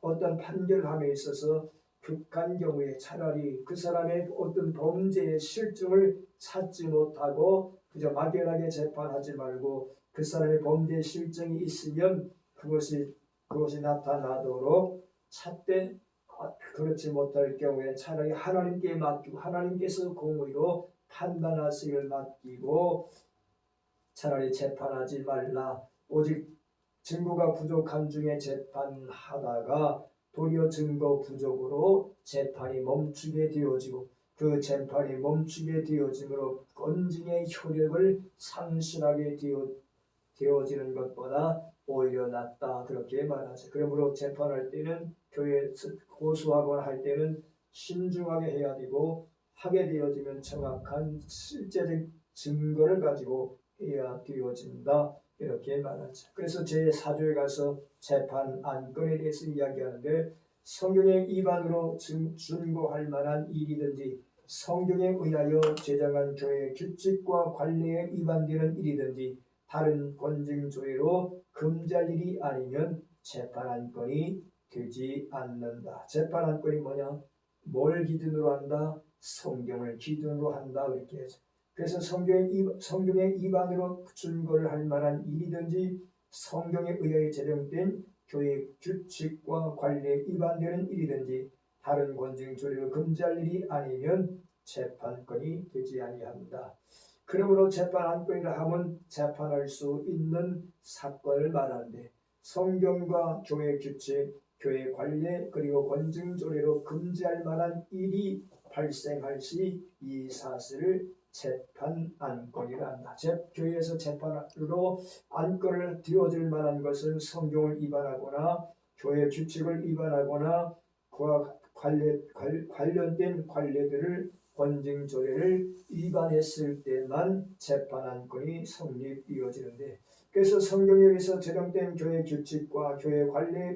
어떤 판결함에 있어서 극한 경우에 차라리 그 사람의 어떤 범죄의 실증을 찾지 못하고 그저 막연하게 재판하지 말고 그 사람의 범죄 실증이 있으면 그것이 나타나도록 찾되 그렇지 못할 경우에 차라리 하나님께 맡기고 하나님께서 공의로 판단하시기를 맡기고 차라리 재판하지 말라. 오직 증거가 부족한 중에 재판하다가 도리어 증거 부족으로 재판이 멈추게 되어지고 그 재판이 멈추게 되어짐으로 권징의 효력을 상실하게 되어지는 것보다 오히려 낫다. 그렇게 말하죠. 그러므로 재판할 때는 교회에서 고소하거나 할 때는 신중하게 해야 되고 하게 되어지면 정확한 실제적 증거를 가지고 해야 되어진다. 이렇게 말하죠. 그래서 제4조에 가서 재판 안건에 대해서 이야기하는데 성경의 위반으로 준고할 만한 일이든지 성경에 의하여 제정한 교회의 규칙과 관례에 위반되는 일이든지 다른 권징조례로 금지할 일이 아니면 재판 안건이 되지 않는다. 재판 안건이 뭐냐? 뭘 기준으로 한다? 성경을 기준으로 한다. 이렇게 해서 그래서 성경의 위반으로 준거를 할 만한 일이든지 성경에 의하여 제정된 교회 규칙과 관례에 위반되는 일이든지 다른 권징조례로 금지할 일이 아니면 재판건이 되지 아니한다. 그러므로 재판 안건이라 하면 재판할 수 있는 사건을 말하는데 성경과 교회 규칙, 교회 관례 그리고 권징조례로 금지할 만한 일이 발생할 시 이 사실을 재판 안건이라 한다. 교회에서 재판으로 안건을 되어질 만한 것은 성경을 위반하거나 교회 규칙을 위반하거나 그와 관련된 관례들을 권징조례를 위반했을 때만 재판 안건이 성립되어지는데 그래서 성경에 의해서 제정된 교회 규칙과 교회 관례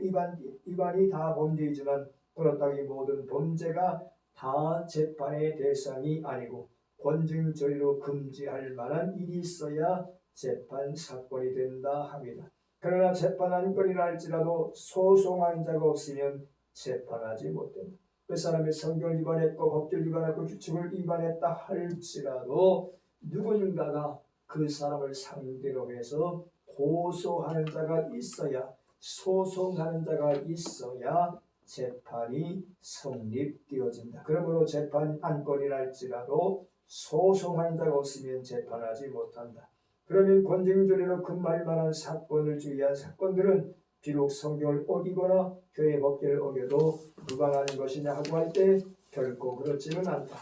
위반이 다 범죄이지만 그렇다고 모든 범죄가 다 재판의 대상이 아니고 권징조례로 금지할 만한 일이 있어야 재판 사건이 된다 합니다. 그러나 재판 안건이라 할지라도 소송한 자가 없으면 재판하지 못된다. 그 사람이 성경을 위반했고 법규를 위반했고 규칙을 위반했다 할지라도 누군가가 그 사람을 상대로 해서 고소하는 자가 있어야 소송하는 자가 있어야 재판이 성립되어진다. 그러므로 재판 안건이라 할지라도 소송한 자가 없으면 재판하지 못한다. 그러면 권징조례로 금할 만한 사건을 주의한 사건들은 비록 성경을 어기거나 교회 법규를 어겨도 무방한 것이냐 하고 할 때 결코 그렇지는 않다.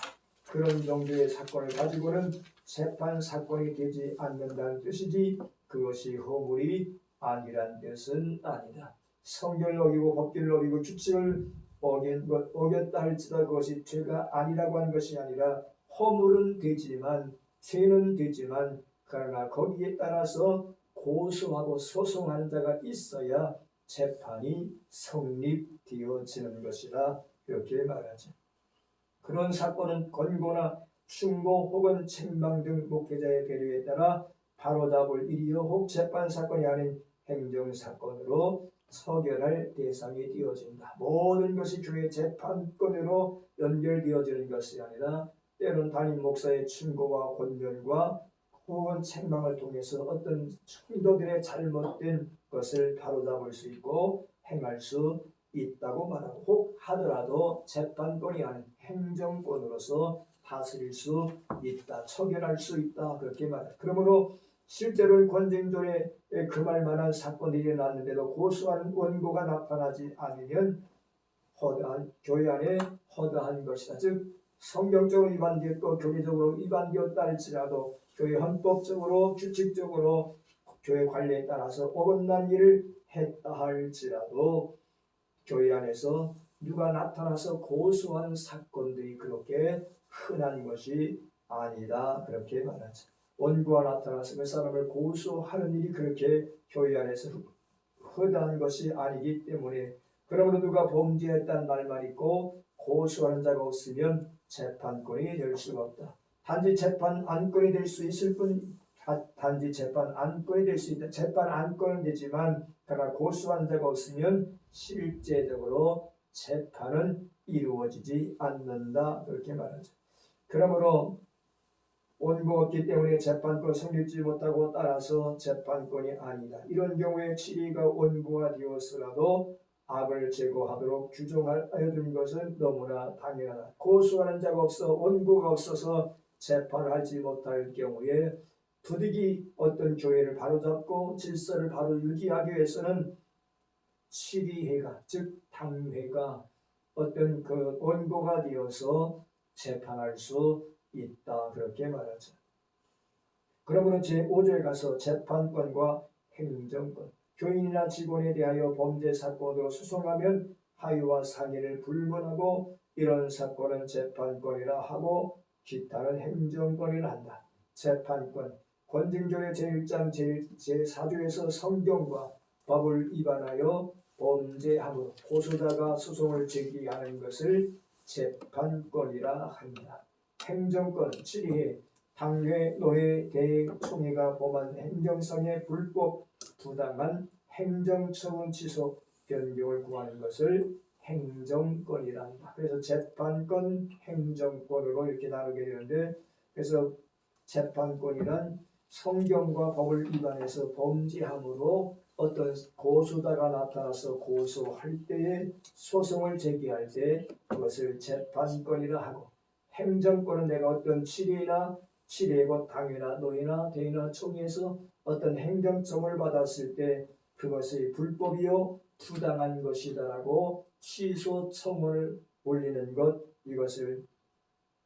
그런 정도의 사건을 가지고는 재판 사건이 되지 않는다는 뜻이지 그것이 허물이 아니란 뜻은 아니다. 성경을 어기고 법규를 어기고 규칙을 어겼다 할지라도 그것이 죄가 아니라고 하는 것이 아니라 허물은 되지만 죄는 되지만 그러나 거기에 따라서 고소하고 소송하는 자가 있어야 재판이 성립되어지는 것이라 이렇게 말하죠. 그런 사건은 권고나 충고 혹은 책망 등 목회자의 배려에 따라 바로잡을 일이요 혹 재판 사건이 아닌 행정사건으로 처결할 대상이 되어진다. 모든 것이 교회 재판권으로 연결되어지는 것이 아니라 때로는 담임 목사의 충고와 권면과 혹은 책망을 통해서 어떤 성도들의 잘못된 것을 바로잡을 수 있고 행할 수 있다고 말하고 혹 하더라도 재판권이 아닌 행정권으로서 다스릴 수 있다, 처결할 수 있다 그렇게 말합니다. 그러므로 실제로 권징존에 금할 만한 사건이 일어났는데도 고소한 원고가 나타나지 않으면 허다한 교회 안에 허다한 것이다. 즉 성경적으로 위반되었고 교리적으로 위반되었다 할지라도 교회 헌법적으로 규칙적으로 교회 관리에 따라서 어긋난 일을 했다 할지라도 교회 안에서 누가 나타나서 고소하는 사건들이 그렇게 흔한 것이 아니다 그렇게 말하죠. 원고가 나타나서 그 사람을 고소하는 일이 그렇게 교회 안에서 허다한 것이 아니기 때문에 그러므로 누가 범죄했다는 말만 있고 고소하는 자가 없으면 재판권이 될 수가 없다. 단지 재판 안건이 될 수 있을 뿐 단지 재판 안건이 될 수 있다. 재판 안건은 되지만 그러나 고소한 자가 없으면 실제적으로 재판은 이루어지지 않는다 그렇게 말하죠. 그러므로 원고가 없기 때문에 재판권 성립지 못하고 따라서 재판권이 아니다. 이런 경우에 치리가 원고가 되었으라도 악을 제거하도록 규정하여 둔 것은 너무나 당연하다. 고소하는 자가 없어 원고가 없어서 재판을 하지 못할 경우에 부득이 어떤 교회를 바로잡고 질서를 바로 유지하기 위해서는 치리회가 즉 당회가 어떤 그 원고가 되어서 재판할 수 있다 그렇게 말하죠. 그러므로 제5조에 가서 재판권과 행정권, 교인이나 직원에 대하여 범죄 사건으로 소송하면 하유와 상해를 불문하고 이런 사건은 재판권이라 하고 기타는 행정권이라 한다. 재판권, 권징조례 제1장 제4조에서 성경과 법을 위반하여 범죄함으로 고소자가 소송을 제기하는 것을 재판권이라 합니다. 행정권, 치리회, 당회, 노회, 대회, 총회가 범한 행정상의 불법, 부당한 행정처분 취소, 변경을 구하는 것을 행정권이라 한다. 그래서 재판권, 행정권으로 이렇게 나누게 되는데 그래서 재판권이란 성경과 법을 위반해서 범죄함으로 어떤 고소자가 나타나서 고소할 때에 소송을 제기할 때 그것을 재판권이라 하고 행정권은 내가 어떤 치리회고 당회나 노회나 대회나 총회에서 어떤 행정처분을 받았을 때 그것이 불법이요 부당한 것이다라고 취소 청원을 올리는 것 이것을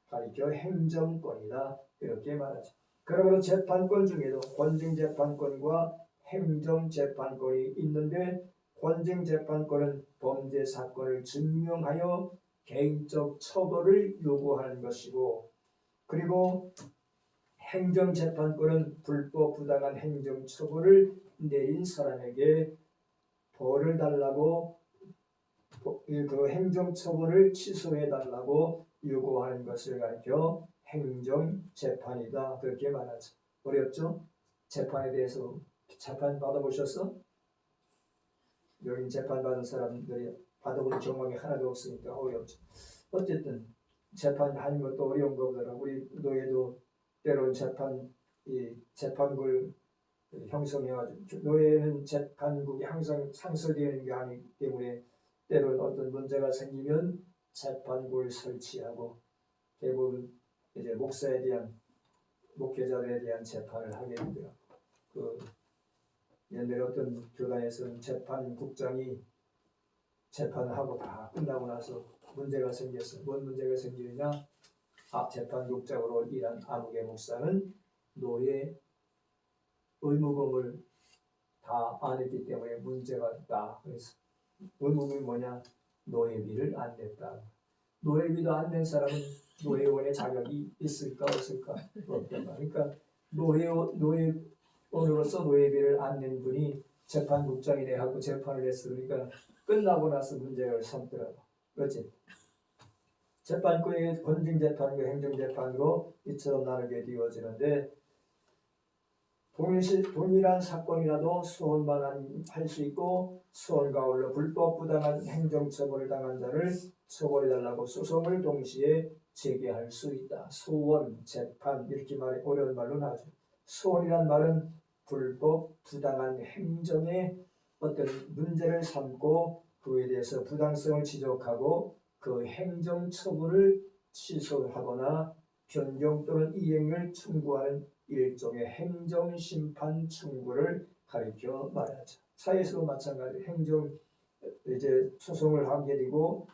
가리켜 행정권이다 이렇게 말하죠. 그러므로 재판권 중에도 권징재판권과 행정재판권이 있는데 권징재판권은 범죄 사건을 증명하여 개인적 처벌을 요구하는 것이고 그리고 행정재판권은 불법 부당한 행정처벌을 내린 사람에게 벌을 달라고 그 행정처벌을 취소해달라고 요구하는 것을 가리켜 행정재판이다 그렇게 말하죠. 어렵죠? 재판에 대해서 재판 받아보셨어? 여기 재판 받은 사람들이 받아본 경험이 하나도 없으니까 어렵죠. 어쨌든 재판하는 것도 어려운 것보다 우리 노예도 때로는 재판국을 형성해가지고 노예는 재판국이 항상 상설되는 게 아니기 때문에 때로는 어떤 문제가 생기면 재판국을 설치하고 대부분 이제 목사에 대한 목회자들에 대한 재판을 하게 되더라고요. 옛날에 어떤 교단에서는 재판국장이 재판을 하고 다 끝나고 나서 문제가 생겼어요. 뭔 문제가 생기느냐? 재판국장으로 일한 아무개 목사는 노예 의무금을 다 안 했기 때문에 문제가 있다. 그래서 의무금이 뭐냐? 노예비를 안 냈다. 노예비도 안 낸 사람은 노예원의 자격이 있을까 없을까? 없단 말이야. 그러니까 노예원으로서 노예비를 안 낸 분이 재판국장이 돼하고 재판을 했으니까 끝나고 나서 문제를 삼더라고. 그렇지? 재판권이 권징재판과 행정재판으로 이처럼 나누게 되어지는데 동일한 사건이라도 소원만 할 수 있고 소원과 아울러 불법 부당한 행정처벌을 당한 자를 처벌해달라고 소송을 동시에 제기할 수 있다. 소원, 재판 이렇게 말해 어려운 말로 나죠. 소원이란 말은 불법 부당한 행정의 어떤 문제를 삼고 그에 대해서 부당성을 지적하고 그 행정처분을 취소하거나 변경 또는 이행을 청구하는 일종의 행정심판 청구를 가리켜 말하죠. 사회에서도 마찬가지 행정 이제 소송을 하게 되고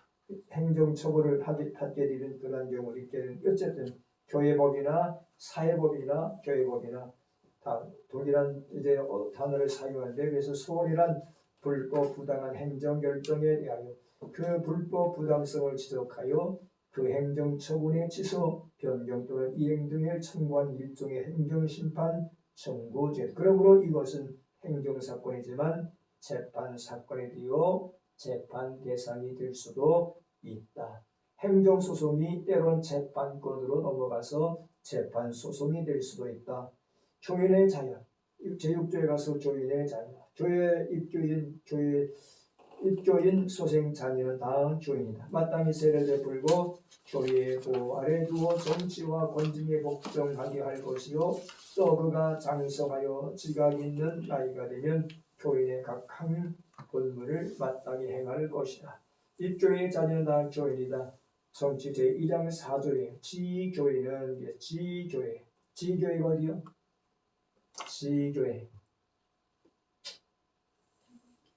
행정처벌을 받게 되는 그런 경우를 있게 되는 어쨌든 교회법이나 사회법이나 교회법이나 다 동일한 이제 단어를 사용하는데 그래서 소원이란 불법 부당한 행정 결정에 대하여 그 불법 부당성을 지적하여 그 행정처분의 취소, 변경 또는 이행 등을 청구한 일종의 행정심판 청구제. 그러므로 이것은 행정사건이지만 재판사건에 되어 재판 대상이 될 수도 있다. 행정소송이 때론 재판권으로 넘어가서 재판소송이 될 수도 있다. 교인의 자녀, 제6조에 가서 교인의 자녀, 교회 입교인 소생 자녀는 다 교인이다. 마땅히 세례를 베풀고 교회의 보호 아래 두어 정치와 권징에 복종하게 할 것이요 또 그가 장성하여 지각 있는 나이가 되면 교인의 각한 본분을 마땅히 행할 것이다. 입교인의 자녀는 다 교인이다. 성취 제2장 4조에 지교회는 지교회가 어디요? 지교회.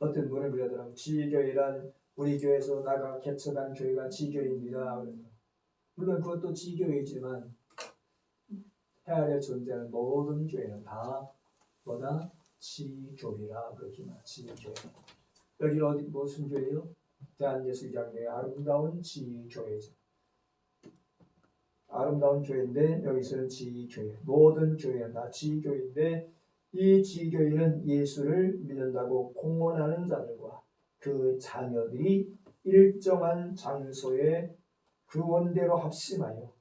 어떤 분은 그러더라고요. 지교회란 우리 교회에서 나가 개척한 교회가 지교회입니다. 물론 그것도 지교회이지만 해아래 존재하는 모든 교회는 다 뭐다? 지교회라 그러지만 지교회. 여기는 어디 무슨 교회요? 대한예수장로의 아름다운 지교회죠. 아름다운 교회인데 여기서는 지교회. 모든 교회는 다 지교회인데 이 지교회는 예수를 믿는다고 공언하는 자들과 그 자녀들이 일정한 장소에 그 원대로 합심하여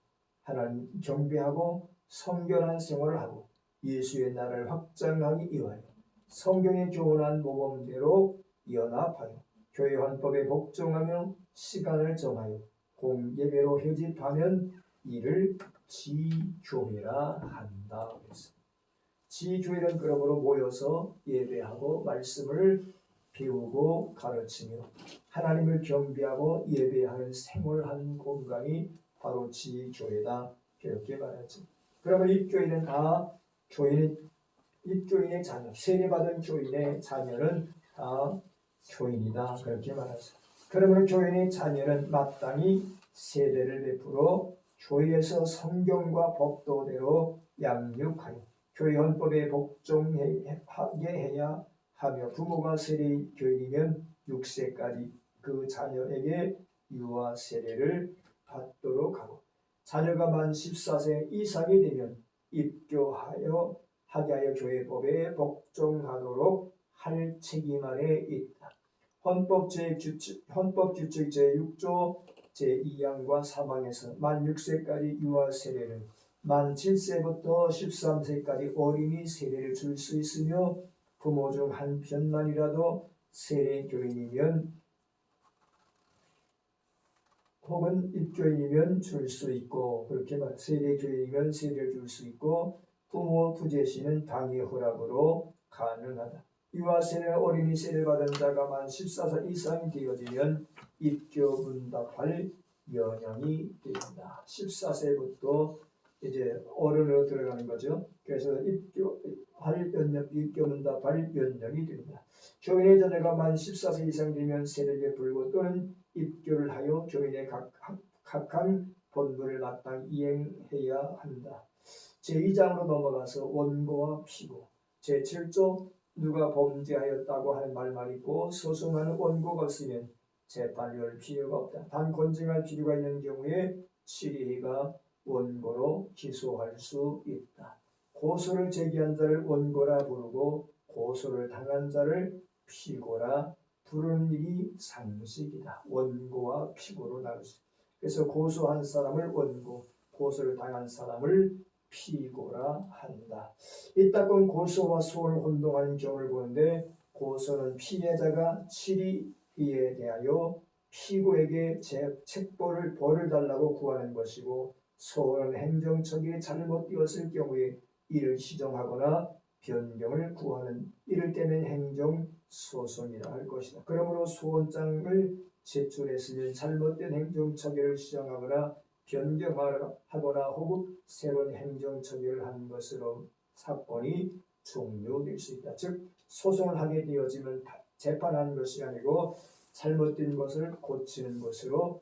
하나님 경배하고 성결한 생활을 하고 예수의 나라를 확장하기 위하여 성경에 교훈한 모범대로 연합하여 교회 헌법에 복종하며 시간을 정하여 공예배로 회집하면 이를 지교회라 한다. 지교회는 그러므로 모여서 예배하고 말씀을 배우고 가르치며 하나님을 경배하고 예배하는 생활하는 공간이 바로 지교회다. 이렇게 말하죠. 그러면 입교인은 다 입교인의 자녀, 세례받은 교인의 자녀는 다 교인이다. 그렇게 말하죠. 그러면 교인의 자녀는 마땅히 세례를 베풀어 교회에서 성경과 법도대로 양육하여 교회 헌법에 복종하게 해야 하며 부모가 세례 교인이면 6세까지 그 자녀에게 유아 세례를 받도록 하고 자녀가 만 14세 이상이 되면 입교하여 하게 하여 교회법에 복종하도록 할 책임 아래 있다. 헌법 규칙 제6조 제2항과 3항에서 만 6세까지 유아 세례를 만 7세부터 13세까지 어린이 세례를 줄 수 있으며 부모 중 한 편만이라도 세례 교인이면 혹은 입교인이면 줄 수 있고 그렇게 말 세례 교인이면 세례를 줄 수 있고 부모 부재시는 당의 허락으로 가능하다. 유아 세례 어린이 세례 받은 자가 만 14세 이상이 되어지면 입교 문답할 연령이 된다. 14세부터 이제 어른으로 들어가는 거죠. 그래서 입교 문답할 연령이 된다. 교인의 자녀가 만 14세 이상 되면 세례를 베풀고 또는 입교를 하여 교인의 각한 본분을 마땅히 이행해야 한다. 제2장으로 넘어가서 원고와 피고 제7조 누가 범죄하였다고 하는 말만 있고 소송하는 원고가 없으면 재판을 열 필요가 없다. 단 권증할 필요가 있는 경우에 치리가 원고로 기소할 수 있다. 고소를 제기한 자를 원고라 부르고 고소를 당한 자를 피고라 부르는 일이 상식이다. 원고와 피고로 나눌 수 있다. 그래서 고소한 사람을 원고, 고소를 당한 사람을 피고라 한다. 이따금 고소와 소원을 혼동하는 경우를 보는데 고소는 피해자가 치리에 대하여 피고에게 책벌을 벌을 달라고 구하는 것이고 소원은 행정처기에 잘못되었을 경우에 이를 시정하거나 변경을 구하는 이를테면 행정소송이라 할 것이다. 그러므로 소원장을 제출했으면 잘못된 행정처기를 시정하거나 변경하거나 혹은 새로운 행정 처리를 한 것으로 사건이 종료될 수 있다. 즉 소송을 하게 되어지면 재판하는 것이 아니고 잘못된 것을 고치는 것으로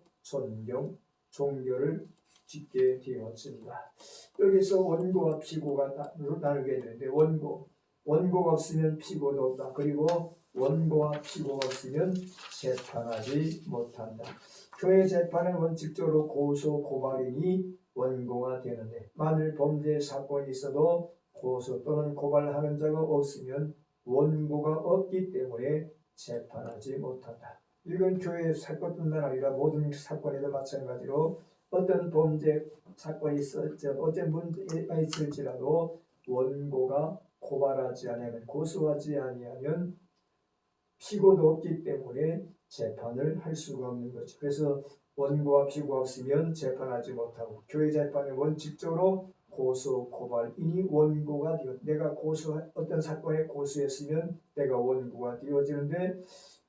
종교를 짓게 되었습니다. 여기서 원고와 피고가 나누게 되는데 원고가 없으면 피고도 없다. 그리고 원고와 피고가 없으면 재판하지 못한다. 교회 재판은 원칙적으로 고소 고발인이 원고가 되는데 만일 범죄 사건이 있어도 고소 또는 고발하는 자가 없으면 원고가 없기 때문에 재판하지 못한다. 이건 교회 사건뿐만 아니라 모든 사건에도 마찬가지로 어떤 범죄 사건이 어떤 문제가 있을지라도 원고가 고발하지 아니하면 고소하지 아니하면 피고도 없기 때문에 재판을 할 수가 없는 거죠. 그래서 원고와 피고가 없으면 재판하지 못하고 교회 재판은 원칙적으로 고소 고발인이 원고가 되어 내가 어떤 사건에 고소했으면 내가 원고가 되어지는데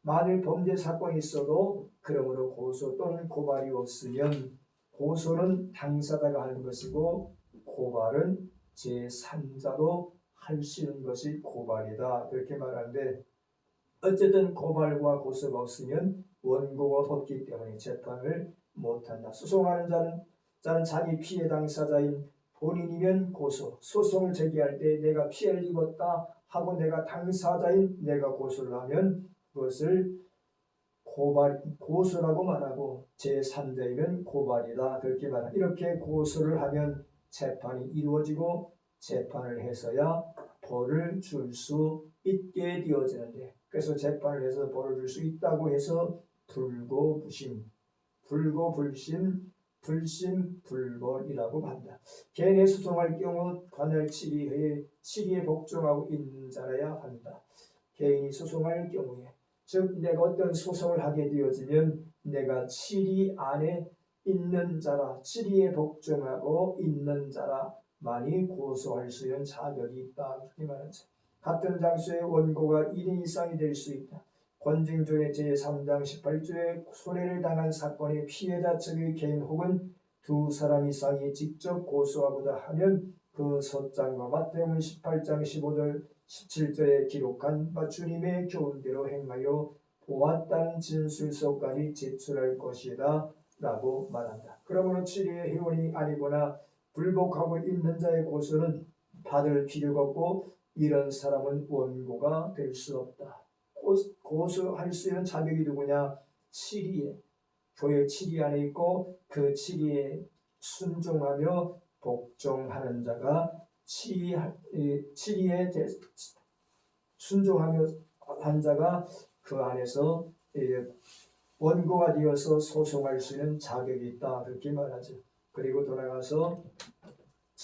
만일 범죄 사건이 있어도 그러므로 고소 또는 고발이 없으면 고소는 당사자가 하는 것이고 고발은 제3자도 할 수 있는 것이 고발이다. 그렇게 말하는데 어쨌든 고발과 고소가 없으면 원고가 없기 때문에 재판을 못한다. 소송하는 자는 자기 피해 당사자인 본인이면 고소, 소송을 제기할 때 내가 피해를 입었다 하고 내가 당사자인 내가 고소를 하면 그것을 고소라고 말하고 제3자이면 고발이다. 그렇게 말합니다. 이렇게 고소를 하면 재판이 이루어지고 재판을 해서야 벌을 줄 수 있게 되어지는데 그래서 재판을 해서 벌을 줄 수 있다고 해서 불고불신, 불심불벌이라고 한다. 개인의 소송할 경우 관할 7위에 복종하고 있는 자라야 한다. 개인이 소송할 경우에 즉 내가 어떤 소송을 하게 되어지면 내가 7위 안에 있는 자라 7위에 복종하고 있는 자라만이 고소할 수 있는 자격이 있다. 그렇게 말하죠. 같은 장소에 원고가 1인 이상이 될 수 있다. 권징조의 제3장 18조에 손해를 당한 사건의 피해자 측의 개인 혹은 두 사람 이상이 직접 고소하고자 하면 그 서장과 마태복음 18장 15절 17절에 기록한 주님의 교훈대로 행하여 보았다는 진술서까지 제출할 것이다 라고 말한다. 그러므로 7위의 회원이 아니거나 불복하고 있는 자의 고소는 받을 필요가 없고 이런 사람은 원고가 될 수 없다. 고소할 수 있는 자격이 누구냐? 7위에 교회 7위 안에 있고 그 7위에 순종하며 복종하는 자가 7위에 순종하며 한 자가 그 안에서 원고가 되어서 소송할 수 있는 자격이 있다. 그렇게 말하죠. 그리고 돌아가서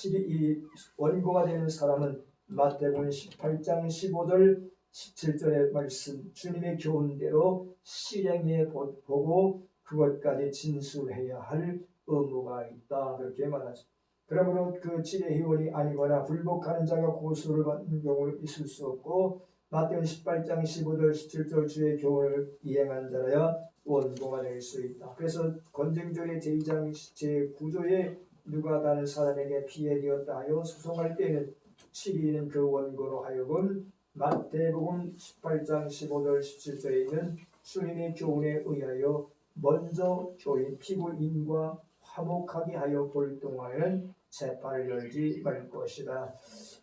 이 원고가 되는 사람은 마태복음 18장 15절 17절의 말씀 주님의 교훈대로 실행해 보고 그것까지 진술해야 할 의무가 있다. 그렇게 말하죠. 그러므로 그 7의 회원이 아니거나 불복하는 자가 고소를 받는 경우는 있을 수 없고 마태복음 18장 15절 17절 주의 교훈을 이행한 자라야 원고가 될 수 있다. 그래서 권징조의 제2장 제9조에 누가 다른 사람에게 피해되었다 하여 소송할 때에는 7위는 그 원고로 하여금 마태복음 18장 15절 17절에 있는 주님의 교훈에 의하여 먼저 피고인과 화목하게 하여 볼 동안에는 재판을 열지 말 것이다.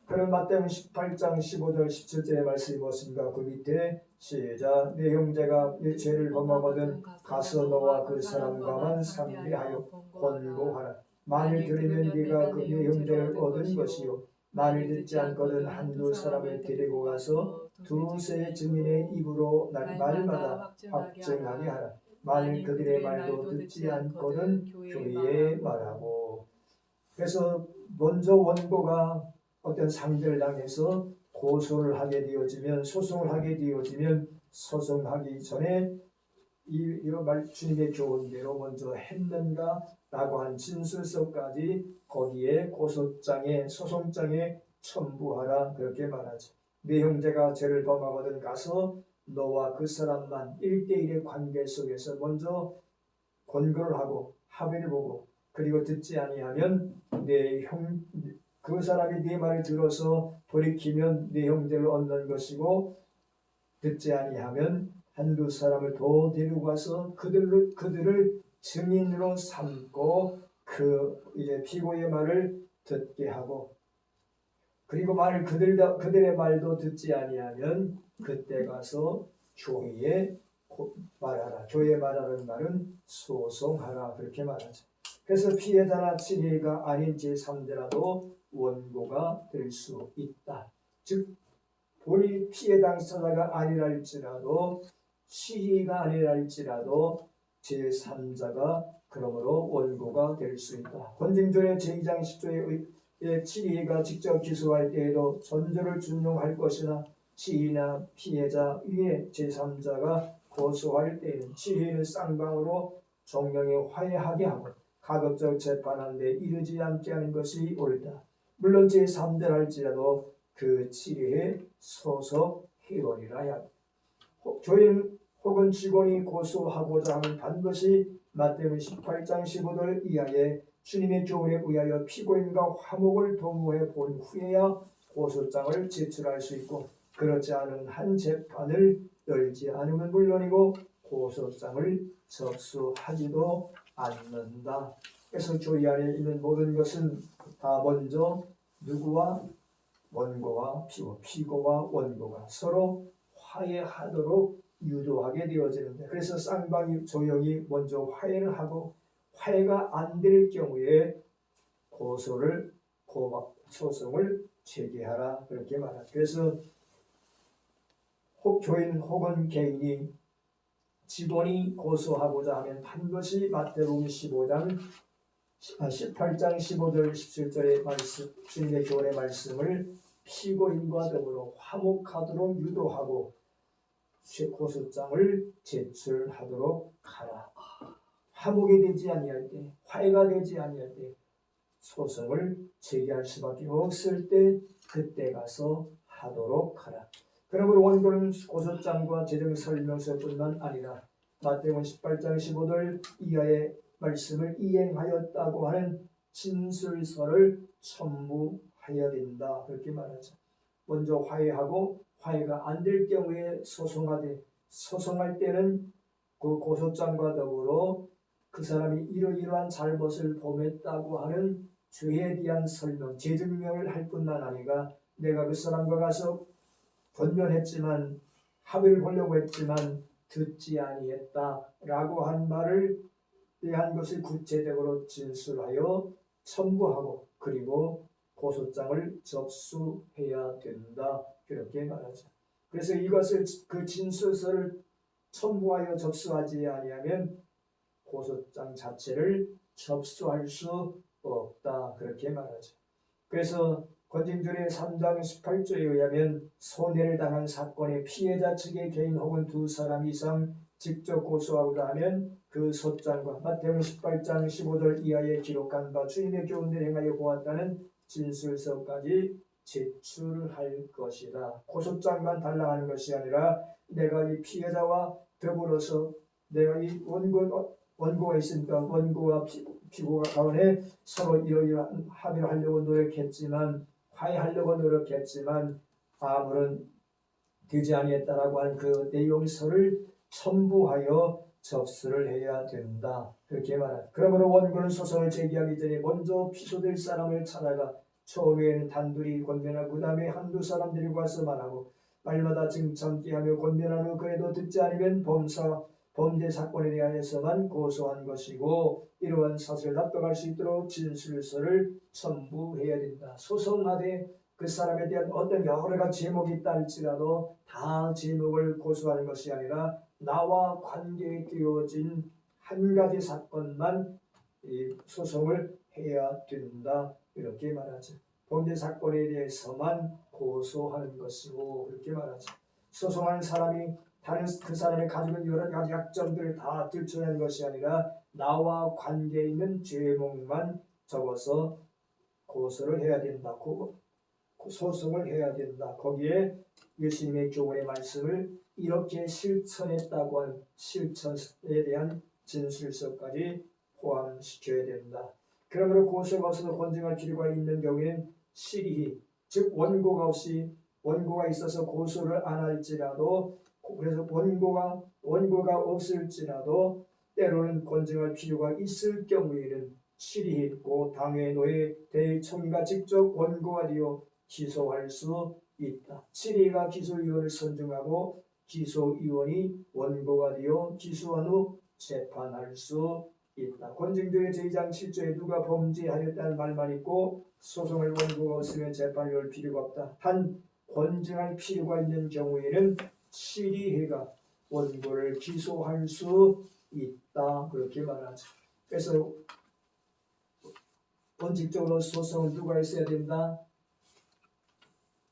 그럼 마태복음 18장 15절 17절의 말씀이 무엇인가? 그 밑에 시작. 내 형제가 내 죄를 범하거든 가서 너와 그 사람과만 상대하여 권고하라. 만일 들으면 네가 그 내 형제를 얻은 것이요 만일 듣지 않거든 한두 사람을 데리고 가서 두세 증인의 입으로 날마다 확증하게 하라. 만일 그들의 말도 듣지 않거든 교회에 말하고. 그래서 먼저 원고가 어떤 상대를 당해서 고소를 하게 되어지면 소송을 하게 되어지면 소송하기 전에 이 주님의 교훈대로 먼저 했는가 라고 한 진술서까지 거기에 고소장에 소송장에 첨부하라 그렇게 말하죠. 네 형제가 죄를 범하거든 가서 너와 그 사람만 1대1의 관계 속에서 먼저 권고를 하고 합의를 보고 그리고 듣지 아니하면 그 사람이 네 말을 들어서 돌이키면 네 형제를 얻는 것이고, 듣지 아니하면 한두 사람을 더 데리고 가서 그들을 증인으로 삼고 이제 피고의 말을 듣게 하고, 그리고 그들의 말도 듣지 아니하면 그때 가서 교회에 말하라. 교회에 말하는 말은 소송하라, 그렇게 말하죠. 그래서 피해자나 친해가 아닌 제3자라도 원고가 될 수 있다. 즉 본인이 피해 당사자가 아니랄지라도, 시희가 아니랄지라도 제3자가 그러므로 원고가 될 수 있다. 권징조의 제2장 10조의 치리가 직접 기소할 때에도 전조를 준용할 것이나 시희나 피해자 위에 제3자가 고소할 때에는 치리는 쌍방으로 정령에 화해하게 하고 가급적 재판하는 데 이르지 않게 하는 것이 옳다. 물론 제3자랄지라도 그 치리에 소속해버리라. 교인 혹은 직원이 고소하고자 하면 반드시 마태복음 18장 15절 이하의 주님의 교훈에 의하여 피고인과 화목을 도모해 본 후에야 고소장을 제출할 수 있고, 그렇지 않은 한 재판을 열지 않으면 물론이고 고소장을 접수하지도 않는다. 그래서 교회 안에 있는 모든 것은 다 먼저 누구와 원고와 피고와 원고가 서로 화해하도록 유도하게 되어지는데, 그래서 쌍방이 조용히 먼저 화해를 하고 화해가 안 될 경우에 소송을 제기하라, 그렇게 말하죠. 그래서 교인 혹은 개인이 직원이 고소하고자 하면 반드시 마태복음 18장 15절 17절의 말씀, 주님의 교훈의 말씀을 피고인과 더불어 화목하도록 유도하고 고소장을 제출하도록 하라. 화목이 되지 아니할 때, 화해가 되지 아니할 때 소송을 제기할 수밖에 없을 때 그때 가서 하도록 하라. 그러므로 원고는 고소장과 재정 설명서뿐만 아니라 마태복음 18장 15절 이하의 말씀을 이행하였다고 하는 진술서를 첨부해야 된다, 그렇게 말하죠. 먼저 화해하고 화해가 안 될 경우에 소송할 때는 그 고소장과 더불어 그 사람이 이러이러한 잘못을 범했다고 하는 죄에 대한 설명, 재증명을 할 뿐만 아니라 내가 그 사람과 가서 권면했지만 합의를 보려고 했지만 듣지 아니했다라고 한 말을 대한 것을 구체적으로 진술하여 첨부하고 그리고 고소장을 접수해야 된다, 그렇게 말하죠. 그래서 이것을 그 진술서를 첨부하여 접수하지 아니하면 고소장 자체를 접수할 수 없다, 그렇게 말하죠. 그래서 권징조의 3장 18조에 의하면 손해를 당한 사건의 피해자 측의 개인 혹은 두 사람 이상 직접 고소하고자 하면 그 소장과 마태복음 18장 15절 이하에 기록한 바 주님의 교훈을 행하여 보았다는 진술서까지 제출할 것이다. 고소장만 달랑하는 것이 아니라 내가 이 피해자와 더불어서 내가 이 원고가 있으니까 원고와 피고가 가운데 서로 이러이러한 합의를 하려고 노력했지만 화해하려고 노력했지만 아무런 되지 아니했다라고 하는 그 내용서를 첨부하여 접수를 해야 된다, 그렇게 말합니다. 그러므로 원고는 소송을 제기하기 전에 먼저 피소될 사람을 찾아가 처음에는 단둘이 권면하고 그 다음에 한두 사람 데리고 가서 말하고 말마다 증참게 하며 권면한 후 그래도 듣지 않으면 범죄 사건에 대하여서만 고소한 것이고, 이러한 사실을 납득할 수 있도록 진술서를 첨부해야 된다. 소송하되 그 사람에 대한 어떤 여러 가지 제목이 있다 할지라도 다 제목을 고소하는 것이 아니라 나와 관계에 끼워진 한 가지 사건만 소송을 해야 된다, 이렇게 말하죠. 범죄 사건에 대해서만 고소하는 것이고, 그렇게 말하죠. 소송하는 사람이 다른 그 사람이 가지고 있는 여러 가지 약점들을 다 들춰내는 것이 아니라 나와 관계 있는 죄목만 적어서 고소를 해야 된다, 소송을 해야 된다. 거기에 예수님의 교훈의 말씀을 이렇게 실천했다고 한 실천에 대한 진술서까지 포함시켜야 된다. 그러므로 고소가 없어서 권증할 필요가 있는 경우에는 실히 즉 원고가 있어서 고소를 안 할지라도 그래서 원고가 없을지라도 때로는 권증할 필요가 있을 경우에는 실히 있고 당회 노예 대총리가 직접 원고가 되어 기소할 수 있다. 실히가 기소위원을 선정하고 기소위원이 원고가 되어 기소한 후 재판할 수 있다. 권증조의 제2장 7조에 누가 범죄하였다는 말만 있고 소송을 원고가 없으면 재판을 열 필요가 없다. 단 권증할 필요가 있는 경우에는 실의회가 원고를 기소할 수 있다. 그렇게 말하죠. 그래서 원칙적으로 소송은 누가 있어야 된다?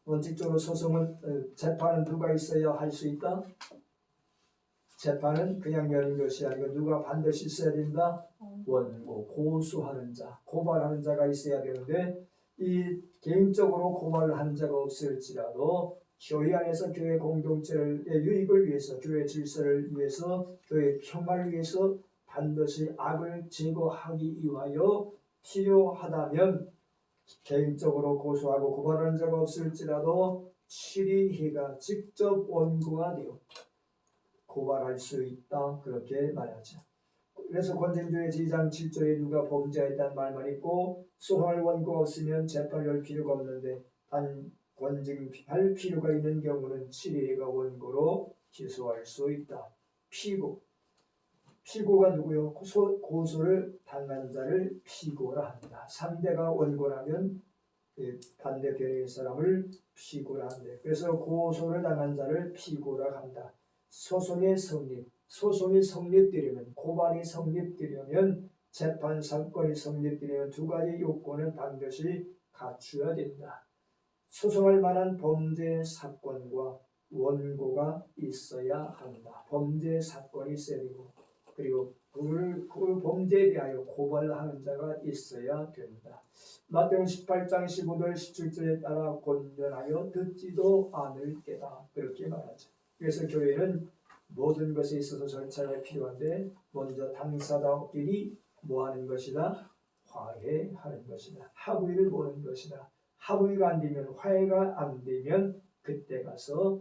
원칙적으로 재판은 누가 있어야 할 수 있다? 재판은 그냥 여는 것이 아니고 누가 반드시 있어야 된다? 원고, 고소하는 자, 고발하는 자가 있어야 되는데 이 개인적으로 고발을 한 자가 없을지라도 교회 안에서 교회 공동체의 유익을 위해서, 교회 질서를 위해서, 교회 평화를 위해서 반드시 악을 제거하기 위하여 필요하다면 개인적으로 고소하고 고발하는 자가 없을지라도 실의회가 직접 원고가 되어 고발할 수 있다. 그렇게 말하죠. 그래서 권쟁조의 제2장 7조에 누가 범죄했다는 말만 있고 소송할 원고가 없으면 재판을 열 필요가 없는데 단 권증할 필요가 있는 경우는 실의회가 원고로 기소할 수 있다. 피고가 누구요? 고소를 당한 자를 피고라 한다. 상대가 원고라면 반대편의 사람을 피고라 한다. 그래서 고소를 당한 자를 피고라 한다. 소송이 성립되려면, 고발이 성립되려면, 재판 사건이 성립되려면 두 가지 요건은 반드시 갖추어야 된다. 소송할 만한 범죄 사건과 원고가 있어야 한다. 범죄 사건이 있어야 되고 그리고 그 범죄에 대하여 고발하는 자가 있어야 된다. 마태복음 18장 15절 17절에 따라 권면하여 듣지도 않을 때다. 그렇게 말하죠. 그래서 교회는 모든 것에 있어서 절차가 필요한데 먼저 당사자끼리 뭐하는 것이다? 화해하는 것이다. 합의를 보는 것이다. 합의가 안 되면, 화해가 안 되면 그때 가서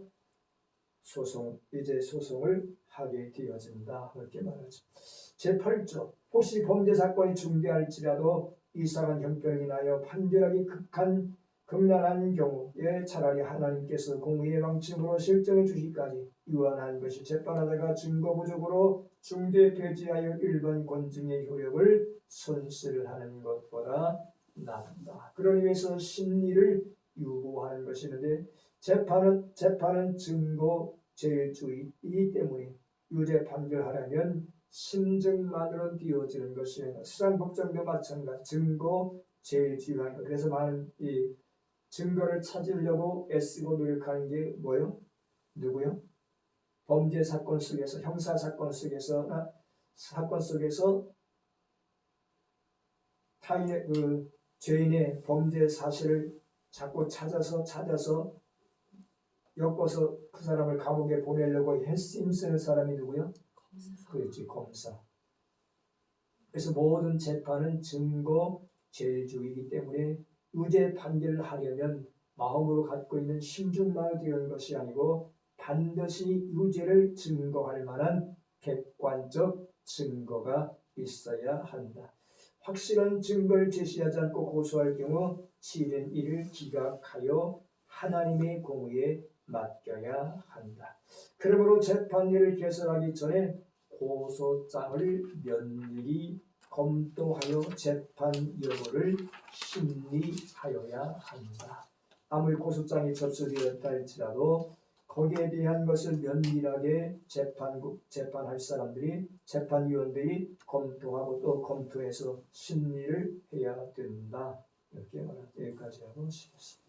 소송을 하게 되어진다. 그렇게 말하죠. 제8조 혹시 범죄 사건이 중대할지라도 이상한 형평이 인하여 판결하기 극난한 경우에 차라리 하나님께서 공의의 방침으로 실정해 주기까지 유한한 것이 재판하다가 증거 부족으로 중대 폐지하여 일반 권증의 효력을 손실을 하는 것보다 낫다. 그러기 위해서 심리를 유보하는 것이는데 재판은 증거 제일주의이기 때문에 유죄 판결하려면 심증만으로 띄어지는 것이 아니라 수상법정도 마찬가지 증거 제일주의하는 것. 그래서 많은 이 증거를 찾으려고 애쓰고 노력하는 게 뭐요? 누구요? 범죄 사건 속에서, 형사 사건 속에서 타인의 죄인의 범죄 사실을 자꾸 찾아서 엮어서 그 사람을 감옥에 보내려고 힘쓰는 사람이 누구요? 그렇지, 검사. 그래서 모든 재판은 증거 제일주의이기 때문에 유죄 판결을 하려면 마음으로 갖고 있는 심중만을 띄우는 것이 아니고 반드시 유죄를 증거할 만한 객관적 증거가 있어야 한다. 확실한 증거를 제시하지 않고 고소할 경우 치는 이를 기각하여 하나님의 공의에 맡겨야 한다. 그러므로 재판일을 개설하기 전에 고소장을 면밀히 검토하여 재판 여부를 심리하여야 한다. 아무리 고소장이 접수되었다 할지라도 거기에 대한 것을 면밀하게 재판할 사람들이, 재판위원들이 검토하고 또 검토해서 심리를 해야 된다. 이렇게 말합니다. 여기까지 하고 싶습니다.